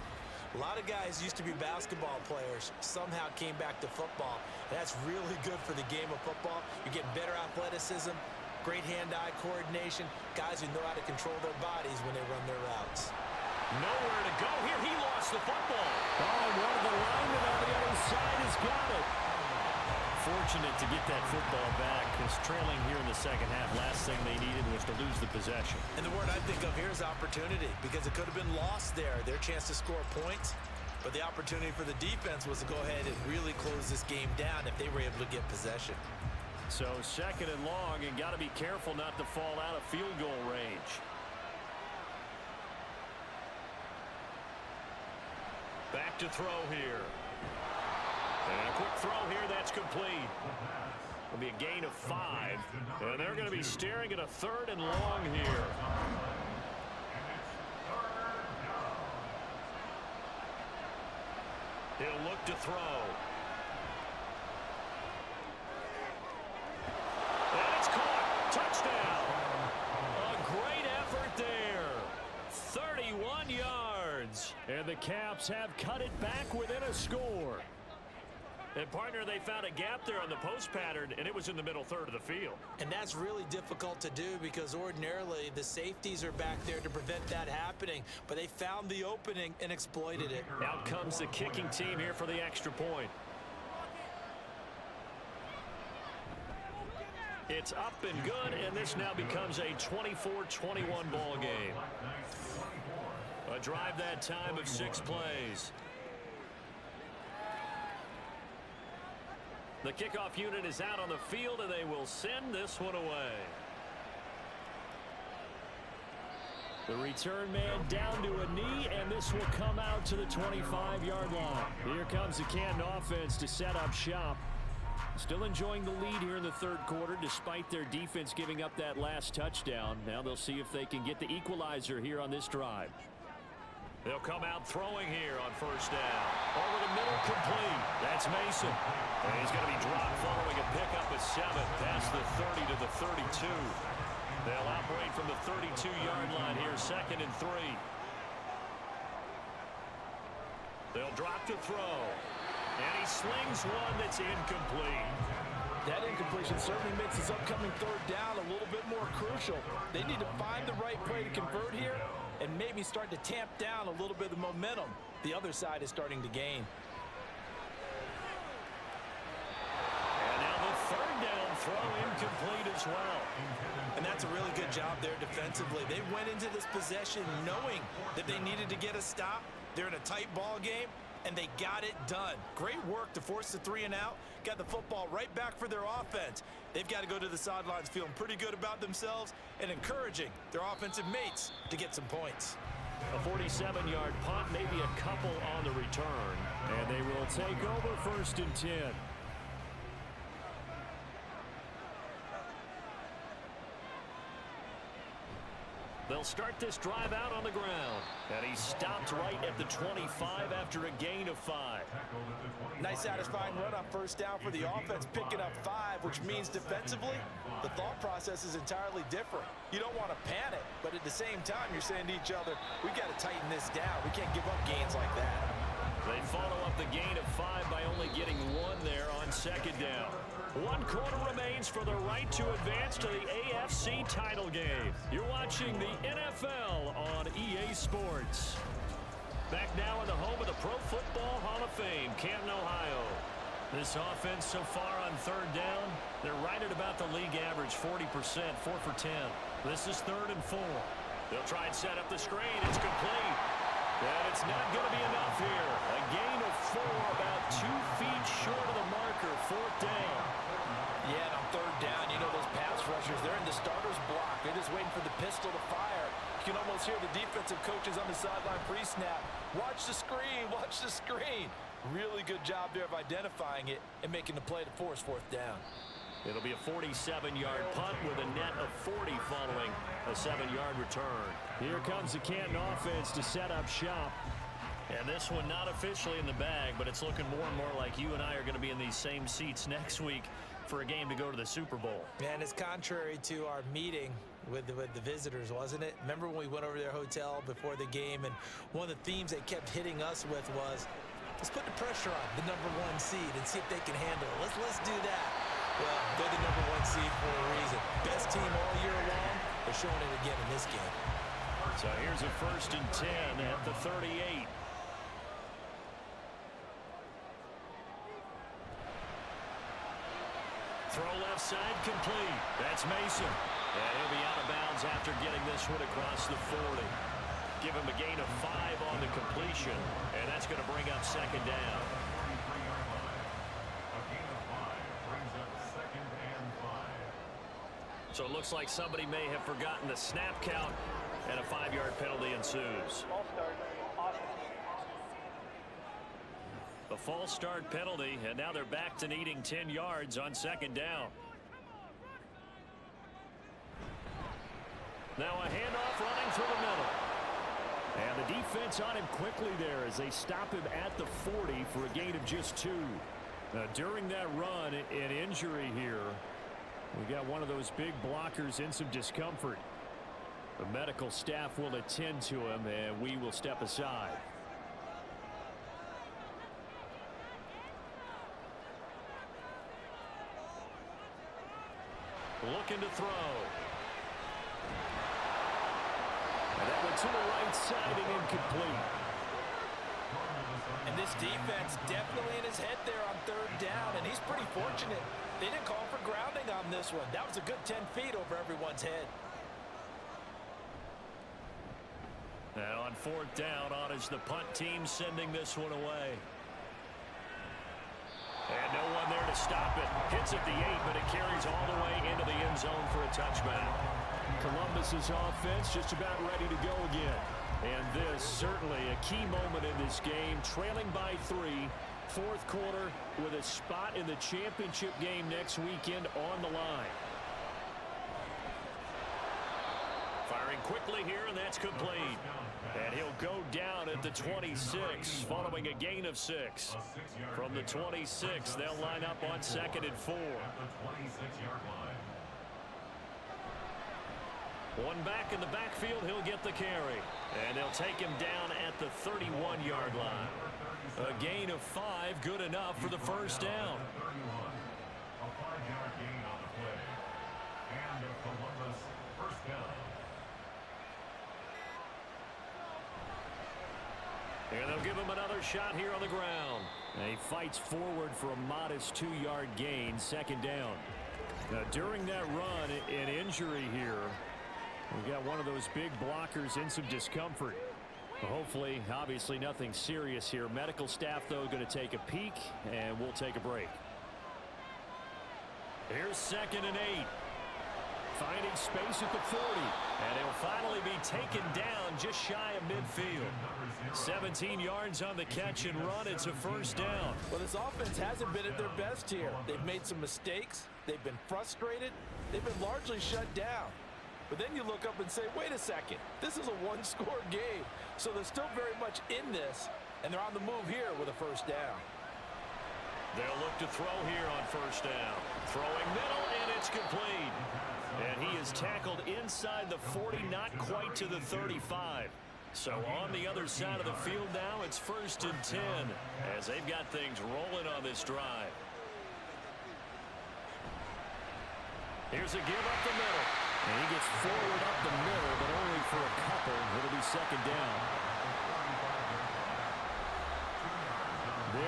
A lot of guys used to be basketball players, somehow came back to football. And that's really good for the game of football. You're getting better athleticism, great hand-eye coordination, guys who know how to control their bodies when they run their routes. Nowhere to go here. He lost the football. Oh, and one of the linemen on the other side has got it. Fortunate to get that football back, because trailing here in the second half, last thing they needed was to lose the possession. And the word I think of here is opportunity, because it could have been lost there, their chance to score points. But the opportunity for the defense was to go ahead and really close this game down if they were able to get possession. So second and long, and got to be careful not to fall out of field goal range. Back to throw here. And a quick throw here, that's complete. It'll be a gain of 5. And they're going to be staring at a third and long here. He'll look to throw. And it's caught. Touchdown. A great effort there. 31 yards. And the Caps have cut it back within a score. And, partner, they found a gap there on the post pattern, and it was in the middle third of the field. And that's really difficult to do, because ordinarily the safeties are back there to prevent that happening. But they found the opening and exploited it. Out comes the kicking team here for the extra point. It's up and good, and this now becomes a 24-21 ball game. A drive that time of 6 plays. The kickoff unit is out on the field, and they will send this one away. The return man down to a knee, and this will come out to the 25-yard line. Here comes the Canton offense to set up shop. Still enjoying the lead here in the third quarter, despite their defense giving up that last touchdown. Now they'll see if they can get the equalizer here on this drive. They'll come out throwing here on first down. Over the middle, complete. That's Mason. And he's going to be dropped following a pickup of 7 past the 30 to the 32. They'll operate from the 32-yard line here, 2nd and 3. They'll drop to throw. And he slings one that's incomplete. That incompletion certainly makes this upcoming third down a little bit more crucial. They need to find the right play to convert here and maybe start to tamp down a little bit of momentum the other side is starting to gain. And now the third down throw incomplete as well. And that's a really good job there defensively. They went into this possession knowing that they needed to get a stop. They're in a tight ball game, and they got it done. Great work to force the 3 and out. Got the football right back for their offense. They've got to go to the sidelines feeling pretty good about themselves and encouraging their offensive mates to get some points. A 47-yard punt, maybe a couple on the return. And they will take over 1st and 10. They'll start this drive out on the ground. And he stopped right at the 25 after a gain of 5. Nice satisfying run on first down for the offense, picking up 5, which means defensively, the thought process is entirely different. You don't want to panic, but at the same time, you're saying to each other, we've got to tighten this down. We can't give up gains like that. They follow up the gain of 5 by only getting 1 there on 2nd down. 1 quarter remains for the right to advance to the AFC title game. You're watching the NFL on EA Sports. Back now in the home of the Pro Football Hall of Fame, Canton, Ohio. This offense so far on 3rd down, they're right at about the league average, 40%, 4 for 10. This is 3rd and 4. They'll try and set up the screen. It's complete. And it's not going to be enough here. A gain of 4, about 2 feet short of the marker, 4th down. Yeah, and on 3rd down, you know those pass rushers, they're in the starter's block. They're just waiting for the pistol to fire. You can almost hear the defensive coaches on the sideline pre-snap. Watch the screen, watch the screen. Really good job there of identifying it and making the play to force 4th down. It'll be a 47-yard punt with a net of 40 following a 7-yard return. Here comes the Canton offense to set up shop. And this one not officially in the bag, but it's looking more and more like you and I are going to be in these same seats next week for a game to go to the Super Bowl. And it's contrary to our meeting with the visitors, wasn't it? Remember when we went over to their hotel before the game, and one of the themes they kept hitting us with was, let's put the pressure on the #1 seed and see if they can handle it. Let's do that. Well, they're the #1 seed for a reason. Best team all year long. They're showing it again in this game. So here's a 1st and 10 at the 38. Throw left side complete. That's Mason. And he'll be out of bounds after getting this one across the 40. Give him a gain of 5 on the completion, and that's going to bring up 2nd down. A gain of 5 brings up 2nd and 5. So it looks like somebody may have forgotten the snap count, and a 5-yard penalty ensues. Ball start. Awesome. A false start penalty, and now they're back to needing 10 yards on 2nd down. Now a handoff running through the middle. And the defense on him quickly there as they stop him at the 40 for a gain of just 2. During that run, an injury here. We got one of those big blockers in some discomfort. The medical staff will attend to him, and we will step aside. Looking to throw. And that went to the right side and incomplete. And this defense definitely in his head there on 3rd down, and he's pretty fortunate. They didn't call for grounding on this one. That was a good 10 feet over everyone's head. Now on 4th down, on is the punt team sending this one away. And no one there to stop it. Hits at the 8, but it carries all the way into the end zone for a touchback. Columbus's offense just about ready to go again. And this certainly a key moment in this game, trailing by 3, 4th quarter with a spot in the championship game next weekend on the line. Firing quickly here, and that's complete. And he'll go down at the 26 following a gain of 6. From the 26, they'll line up on 2nd and 4. One back in the backfield, he'll get the carry. And they'll take him down at the 31-yard line. A gain of 5, good enough for the 1st down. A 5-yard gain on the play. And a Columbus 1st down. And they'll give him another shot here on the ground. And he fights forward for a modest 2-yard gain, 2nd down. Now, during that run, an injury here. We've got one of those big blockers in some discomfort. Hopefully, obviously nothing serious here. Medical staff, though, going to take a peek, and we'll take a break. Here's 2nd and 8. Finding space at the 40. And he'll finally be taken down just shy of midfield. 17 yards on the catch and run. It's a 1st down. Well, this offense hasn't been at their best here. They've made some mistakes. They've been frustrated. They've been largely shut down. But then you look up and say, wait a second. This is a 1-score game. So they're still very much in this, and they're on the move here with a 1st down. They'll look to throw here on 1st down. Throwing middle, and it's complete. And he is tackled inside the 40, not quite to the 35. So on the other side of the field now, it's 1st and 10 as they've got things rolling on this drive. Here's a give up the middle. And he gets forward up the middle, but only for a couple. It'll be 2nd down.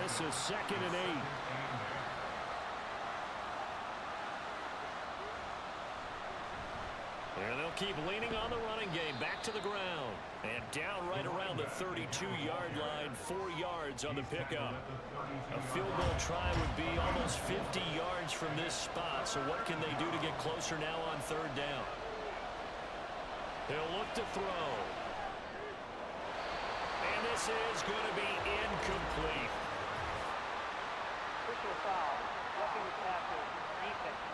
This is 2nd and 8. And they'll keep leaning on the running game. Back to the ground. And down right around the 32-yard line. 4 yards on the pickup. A field goal try would be almost 50 yards from this spot. So what can they do to get closer now on 3rd down? He'll look to throw. And this is going to be incomplete. Personal foul. Roughing the passer. Defense.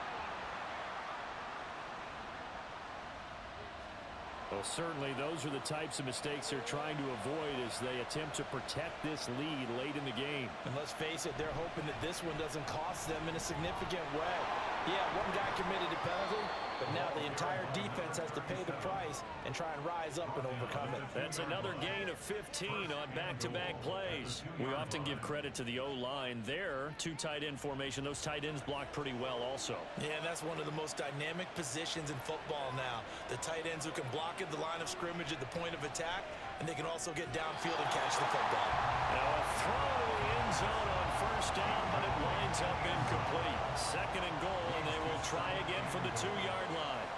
Well, certainly those are the types of mistakes they're trying to avoid as they attempt to protect this lead late in the game. And let's face it, they're hoping that this one doesn't cost them in a significant way. Yeah, one guy committed a penalty, but now the entire defense has to pay the price and try and rise up and overcome it. That's another gain of 15 on back-to-back plays. We often give credit to the O-line there. Two tight end formation. Those tight ends block pretty well also. Yeah, and that's one of the most dynamic positions in football now. The tight ends who can block at the line of scrimmage at the point of attack, and they can also get downfield and catch the football. Now a throw to the end zone on first down, but it winds up incomplete. Second and goal, and they will try again from the 2-yard line.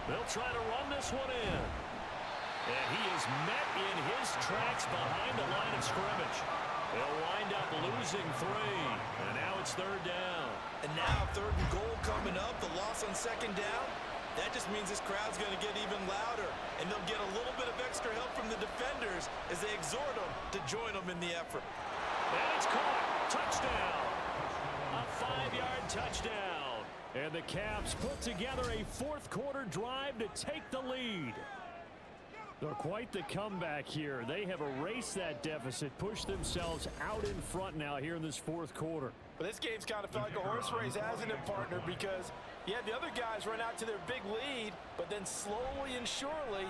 They'll try to run this one in. And he is met in his tracks behind the line of scrimmage. They'll wind up losing 3. And now it's third down. And now third and goal coming up. The loss on second down. That just means this crowd's going to get even louder. And they'll get a little bit of extra help from the defenders as they exhort them to join them in the effort. And it's caught. Touchdown. A 5-yard touchdown. And the Caps put together a fourth-quarter drive to take the lead. They're quite the comeback here. They have erased that deficit, pushed themselves out in front now here in this fourth quarter. But this game's kind of felt like a horse race, hasn't it, partner? Because, yeah, the other guys run out to their big lead, but then slowly and surely,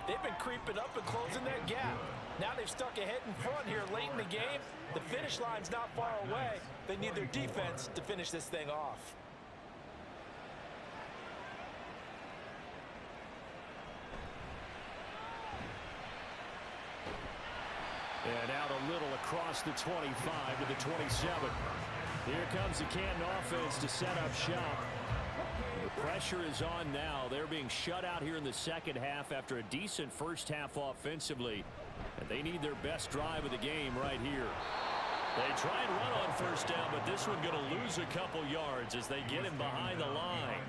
they've been creeping up and closing that gap. Now they've stuck ahead in front here late in the game. The finish line's not far away. They need their defense to finish this thing off. And out a little across the 25 to the 27. Here comes the Canton offense to set up shop. The pressure is on now. They're being shut out here in the second half after a decent first half offensively. And they need their best drive of the game right here. They try and run on first down, but this one going to lose a couple yards as they get him behind the line.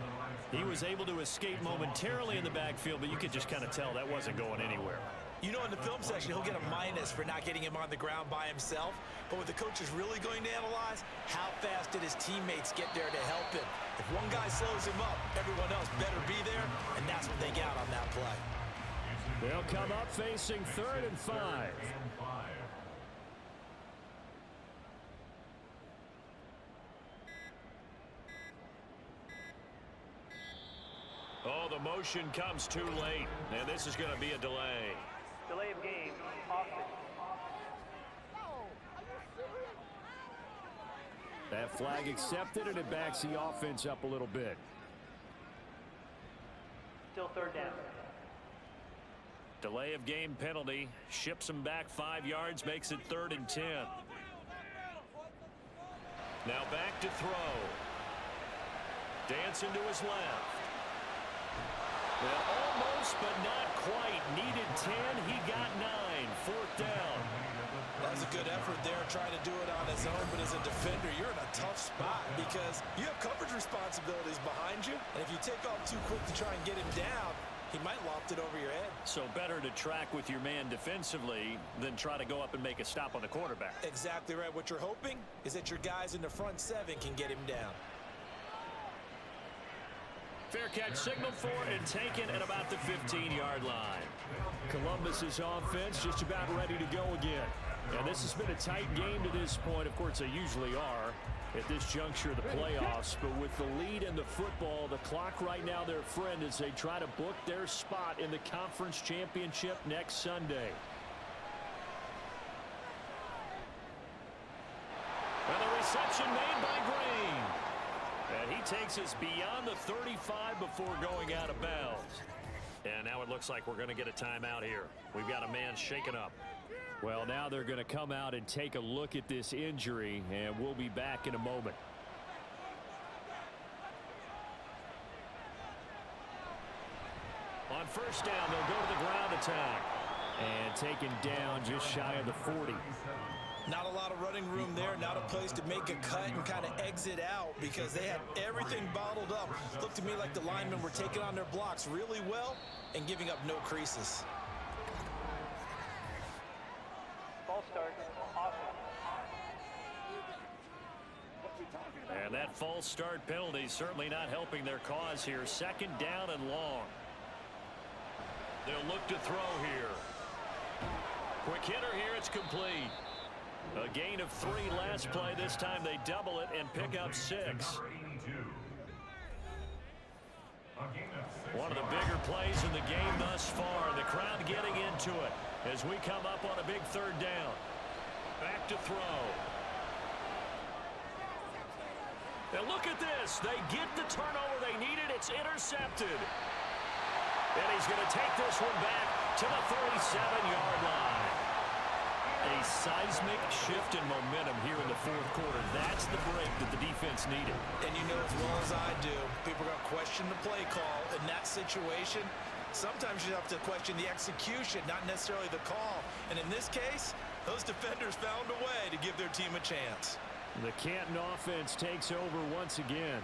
He was able to escape momentarily in the backfield, but you could just kind of tell that wasn't going anywhere. You know, in the film section, he'll get a minus for not getting him on the ground by himself. But what the coach is really going to analyze, how fast did his teammates get there to help him? If one guy slows him up, everyone else better be there, and that's what they got on that play. They'll come up facing 3rd and 5. Oh, the motion comes too late, and this is going to be a delay. Delay of game, offense. That flag accepted, and it backs the offense up a little bit. Still third down. Delay of game penalty. Ships them back 5 yards, makes it 3rd and 10. Now back to throw. Dancing to his left. Well, almost, but not quite. Needed 10. He got 9. 4th down. That was a good effort there, trying to do it on his own, but as a defender, you're in a tough spot because you have coverage responsibilities behind you, and if you take off too quick to try and get him down, he might loft it over your head. So better to track with your man defensively than try to go up and make a stop on the quarterback. Exactly right. What you're hoping is that your guys in the front 7 can get him down. Fair catch signaled for and taken at about the 15-yard line. Columbus's offense just about ready to go again. And this has been a tight game to this point. Of course, they usually are at this juncture of the playoffs. But with the lead in the football, the clock right now their friend as they try to book their spot in the conference championship next Sunday. And the reception made by Green. And he takes us beyond the 35 before going out of bounds. And now it looks like we're going to get a timeout here. We've got a man shaken up. Well, now they're going to come out and take a look at this injury, and we'll be back in a moment. On first down, they'll go to the ground attack. And taken down just shy of the 40. Not a lot of running room there, not a place to make a cut and kind of exit out because they had everything bottled up. Looked to me like the linemen were taking on their blocks really well and giving up no creases. Ball start, offense. And that false start penalty certainly not helping their cause here. Second down and long. They'll look to throw here. Quick hitter here. It's complete. A gain of 3 last play. This time they double it and pick up 6. One of the bigger plays in the game thus far. The crowd getting into it as we come up on a big third down. Back to throw. And look at this. They get the turnover they needed. It's intercepted. And he's going to take this one back to the 37-yard line. A seismic shift in momentum here in the fourth quarter. That's the break that the defense needed. And you know as well as I do, people are going to question the play call in that situation. Sometimes you have to question the execution, not necessarily the call. And in this case, those defenders found a way to give their team a chance. The Canton offense takes over once again.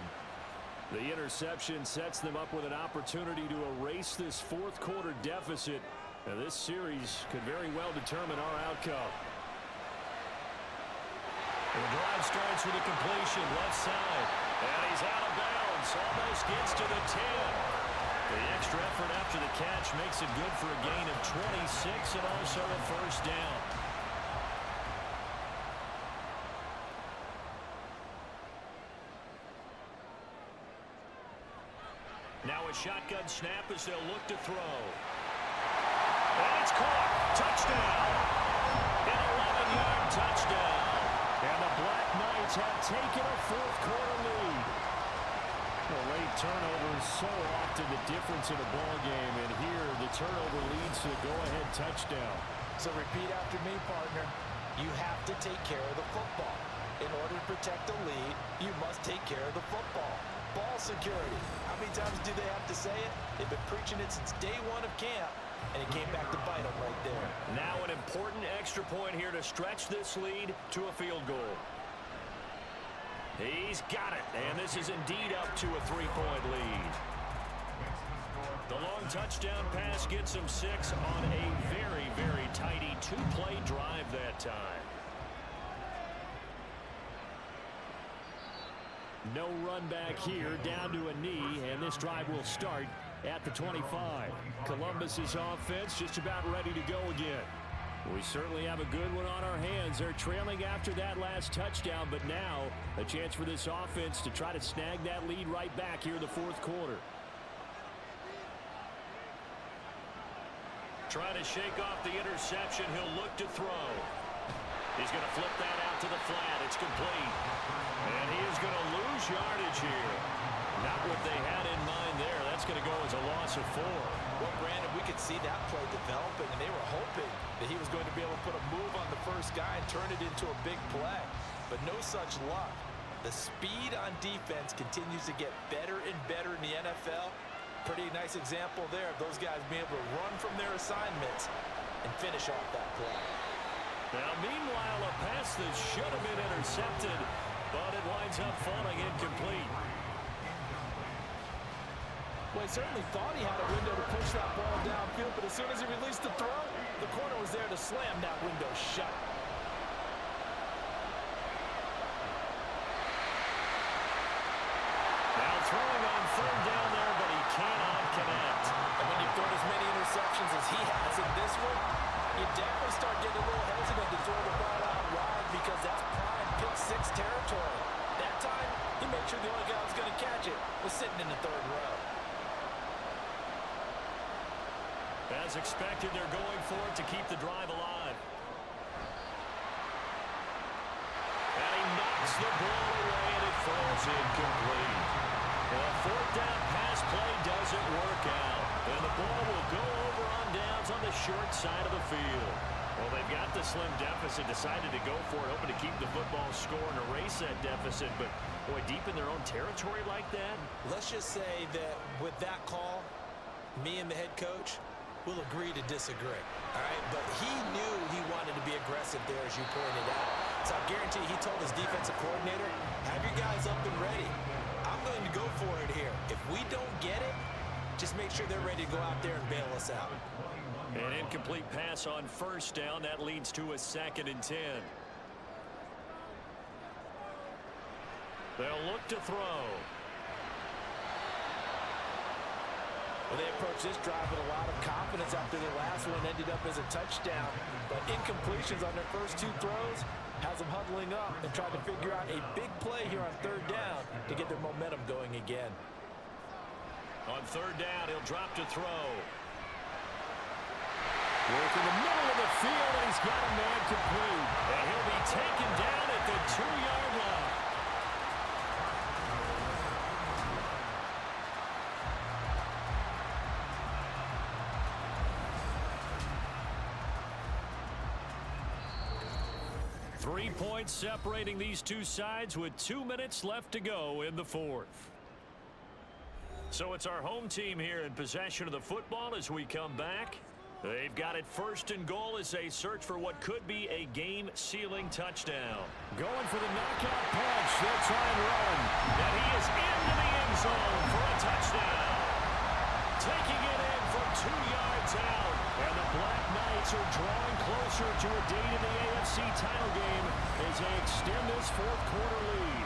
The interception sets them up with an opportunity to erase this fourth quarter deficit. And this series could very well determine our outcome. And the drive starts with a completion left side. And he's out of bounds. Almost gets to the 10. The extra effort after the catch makes it good for a gain of 26 and also a first down. Now a shotgun snap as they'll look to throw. And it's caught. Touchdown. An 11-yard touchdown. And the Black Knights have taken a fourth quarter lead. A late turnover is so often the difference in a ball game, and here the turnover leads to a go-ahead touchdown. So repeat after me, partner. You have to take care of the football. In order to protect the lead, you must take care of the football. Ball security. How many times do they have to say it? They've been preaching it since day one of camp, and it came back to bite them right there. Now an important extra point here to stretch this lead to a field goal. He's got it, and this is indeed up to a 3-point lead. The long touchdown pass gets him 6 on a very, very tidy 2-play drive that time. No run back here, down to a knee, and this drive will start at the 25. Columbus's offense just about ready to go again. We certainly have a good one on our hands. They're trailing after that last touchdown, but now a chance for this offense to try to snag that lead right back here in the fourth quarter. Trying to shake off the interception. He'll look to throw. He's going to flip that out to the flat. It's complete. And he is going to lose yardage here. Not what they had in mind there. That's going to go as a loss of 4. Well, Brandon, we could see that play developing, and they were hoping that he was going to be able to put a move on the first guy and turn it into a big play. But no such luck. The speed on defense continues to get better and better in the NFL. Pretty nice example there of those guys being able to run from their assignments and finish off that play. Now, meanwhile, a pass that should have been intercepted, but it winds up falling incomplete. Well, he certainly thought he had a window to push that ball downfield, but as soon as he released the throw, the corner was there to slam that window shut. Now throwing on third down there, but he cannot connect. And when you've thrown as many interceptions as he has in this one, you definitely start getting a little hesitant to throw the ball out wide because that's prime pick-6 territory. That time, he made sure the only guy who was going to catch it was sitting in the third row. As expected, they're going for it to keep the drive alive. And he knocks the ball away, and it falls incomplete. The fourth down pass play doesn't work out. And the ball will go over on downs on the short side of the field. Well, they've got the slim deficit, decided to go for it, hoping to keep the football score and erase that deficit. But, boy, deep in their own territory like that? Let's just say that with that call, me and the head coach will agree to disagree, all right? But he knew he wanted to be aggressive there, as you pointed out. So I guarantee he told his defensive coordinator, have your guys up and ready. I'm going to go for it here. If we don't get it, just make sure they're ready to go out there and bail us out. An incomplete pass on first down. That leads to a 2nd and 10. They'll look to throw. Well, they approached this drive with a lot of confidence after their last one ended up as a touchdown. But incompletions on their first two throws has them huddling up and trying to figure out a big play here on third down to get their momentum going again. On third down, he'll drop to throw. Work in the middle of the field, and he's got a man complete. And he'll be taken down at the 2-yard line. Three points separating these two sides with 2 minutes left to go in the fourth. So it's our home team here in possession of the football as we come back. They've got it first and goal as they search for what could be a game-sealing touchdown. Going for the knockout punch. They'll try and run. And he is into the end zone for a touchdown. Taking it in from 2 yards out. And the Black Knights are drawing closer to a date in the AFC title game as they extend this fourth-quarter lead.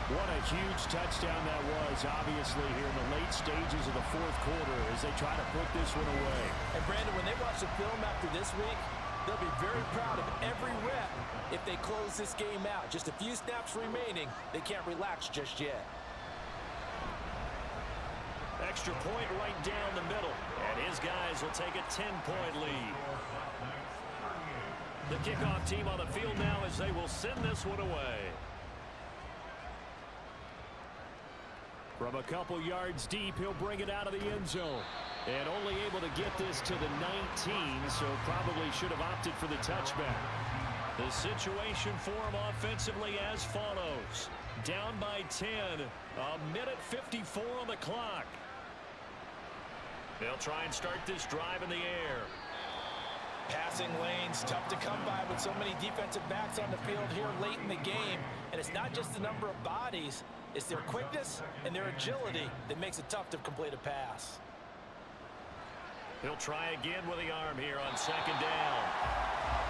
What a huge touchdown that was, obviously, here in the late stages of the fourth quarter as they try to put this one away. And, Brandon, when they watch the film after this week, they'll be very proud of every rep if they close this game out. Just a few snaps remaining. They can't relax just yet. Extra point right down the middle, and his guys will take a 10-point lead. The kickoff team on the field now as they will send this one away. From a couple yards deep, he'll bring it out of the end zone. And only able to get this to the 19, so probably should have opted for the touchback. The situation for him offensively as follows. Down by 10, a minute 54 on the clock. They'll try and start this drive in the air. Passing lanes, tough to come by with so many defensive backs on the field here late in the game. And it's not just the number of bodies, it's their quickness and their agility that makes it tough to complete a pass. He'll try again with the arm here on second down.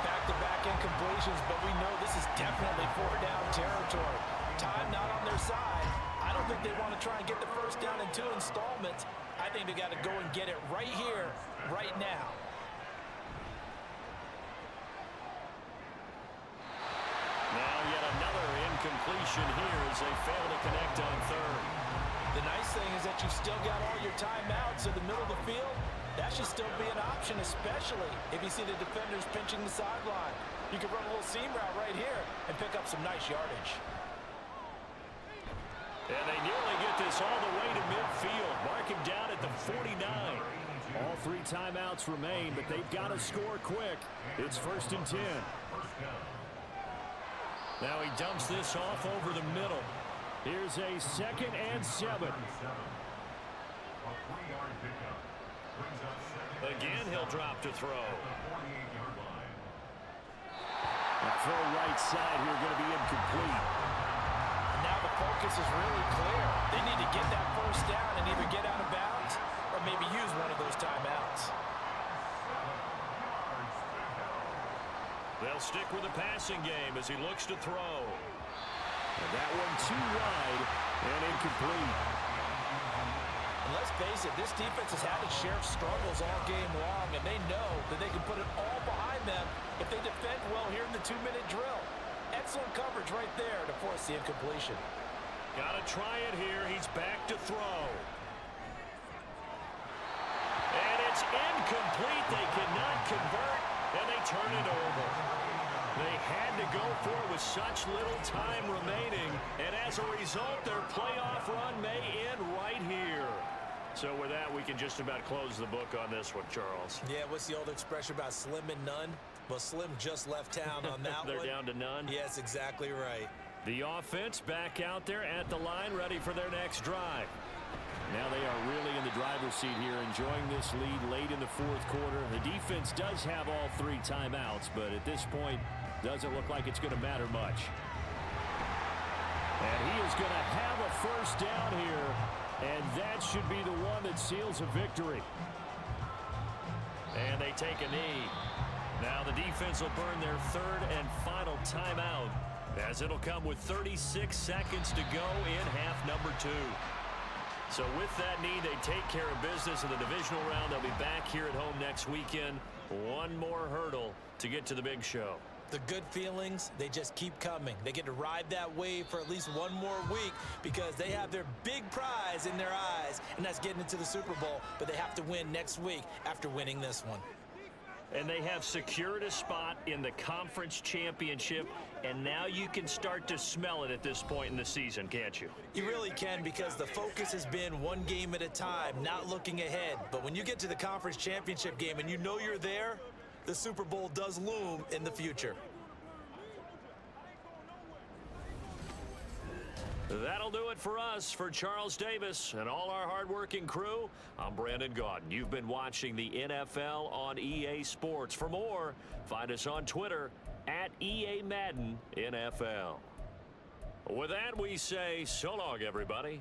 Back-to-back incompletions, but we know this is definitely four-down territory. Time not on their side. I don't think they want to try and get the first down in 2 installments. I think they got to go and get it right here, right now. Now yet another incompletion here as they fail to connect on third. The nice thing is that you've still got all your timeouts in the middle of the field. That should still be an option, especially if you see the defenders pinching the sideline. You can run a little seam route right here and pick up some nice yardage. And they nearly get this all the way to midfield. Mark him down at the 49. All 3 timeouts remain, but they've got to score quick. It's 1st and 10. Now he dumps this off over the middle. Here's a 2nd and 7. Again, he'll drop to throw. That throw right side here going to be incomplete. And now the focus is really clear. They need to get that first down and either get out of bounds or maybe use one of those timeouts. They'll stick with the passing game as he looks to throw. And that one too wide and incomplete. And let's face it, this defense has had its share of struggles all game long, and they know that they can put it all behind them if they defend well here in the 2-minute drill. Excellent coverage right there to force the incompletion. Got to try it here. He's back to throw. And it's incomplete. They cannot convert, and they turn it over. They had to go for it with such little time remaining, and as a result, their playoff run may end right here. So with that, we can just about close the book on this one, Charles. Yeah, what's the old expression about slim and none? Well, Slim just left town on that They're one. down to none? Yes, exactly right. The offense back out there at the line, ready for their next drive. Now they are really in the driver's seat here, enjoying this lead late in the fourth quarter. The defense does have all 3 timeouts, but at this point, doesn't look like it's going to matter much. And he is going to have a first down here, and that should be the one that seals a victory. And they take a knee. Now the defense will burn their 3rd and final timeout as it'll come with 36 seconds to go in half number 2. So with that need, they take care of business in the divisional round. They'll be back here at home next weekend. One more hurdle to get to the big show. The good feelings, they just keep coming. They get to ride that wave for at least one more week because they have their big prize in their eyes, and that's getting into the Super Bowl. But they have to win next week after winning this one. And they have secured a spot in the conference championship, and now you can start to smell it at this point in the season, can't you? You really can, because the focus has been one game at a time, not looking ahead. But when you get to the conference championship game and you know you're there, the Super Bowl does loom in the future. That'll do it for us. For Charles Davis and all our hardworking crew, I'm Brandon Gaudin. You've been watching the NFL on EA Sports. For more, find us on Twitter at EA Madden NFL. With that, we say so long, everybody.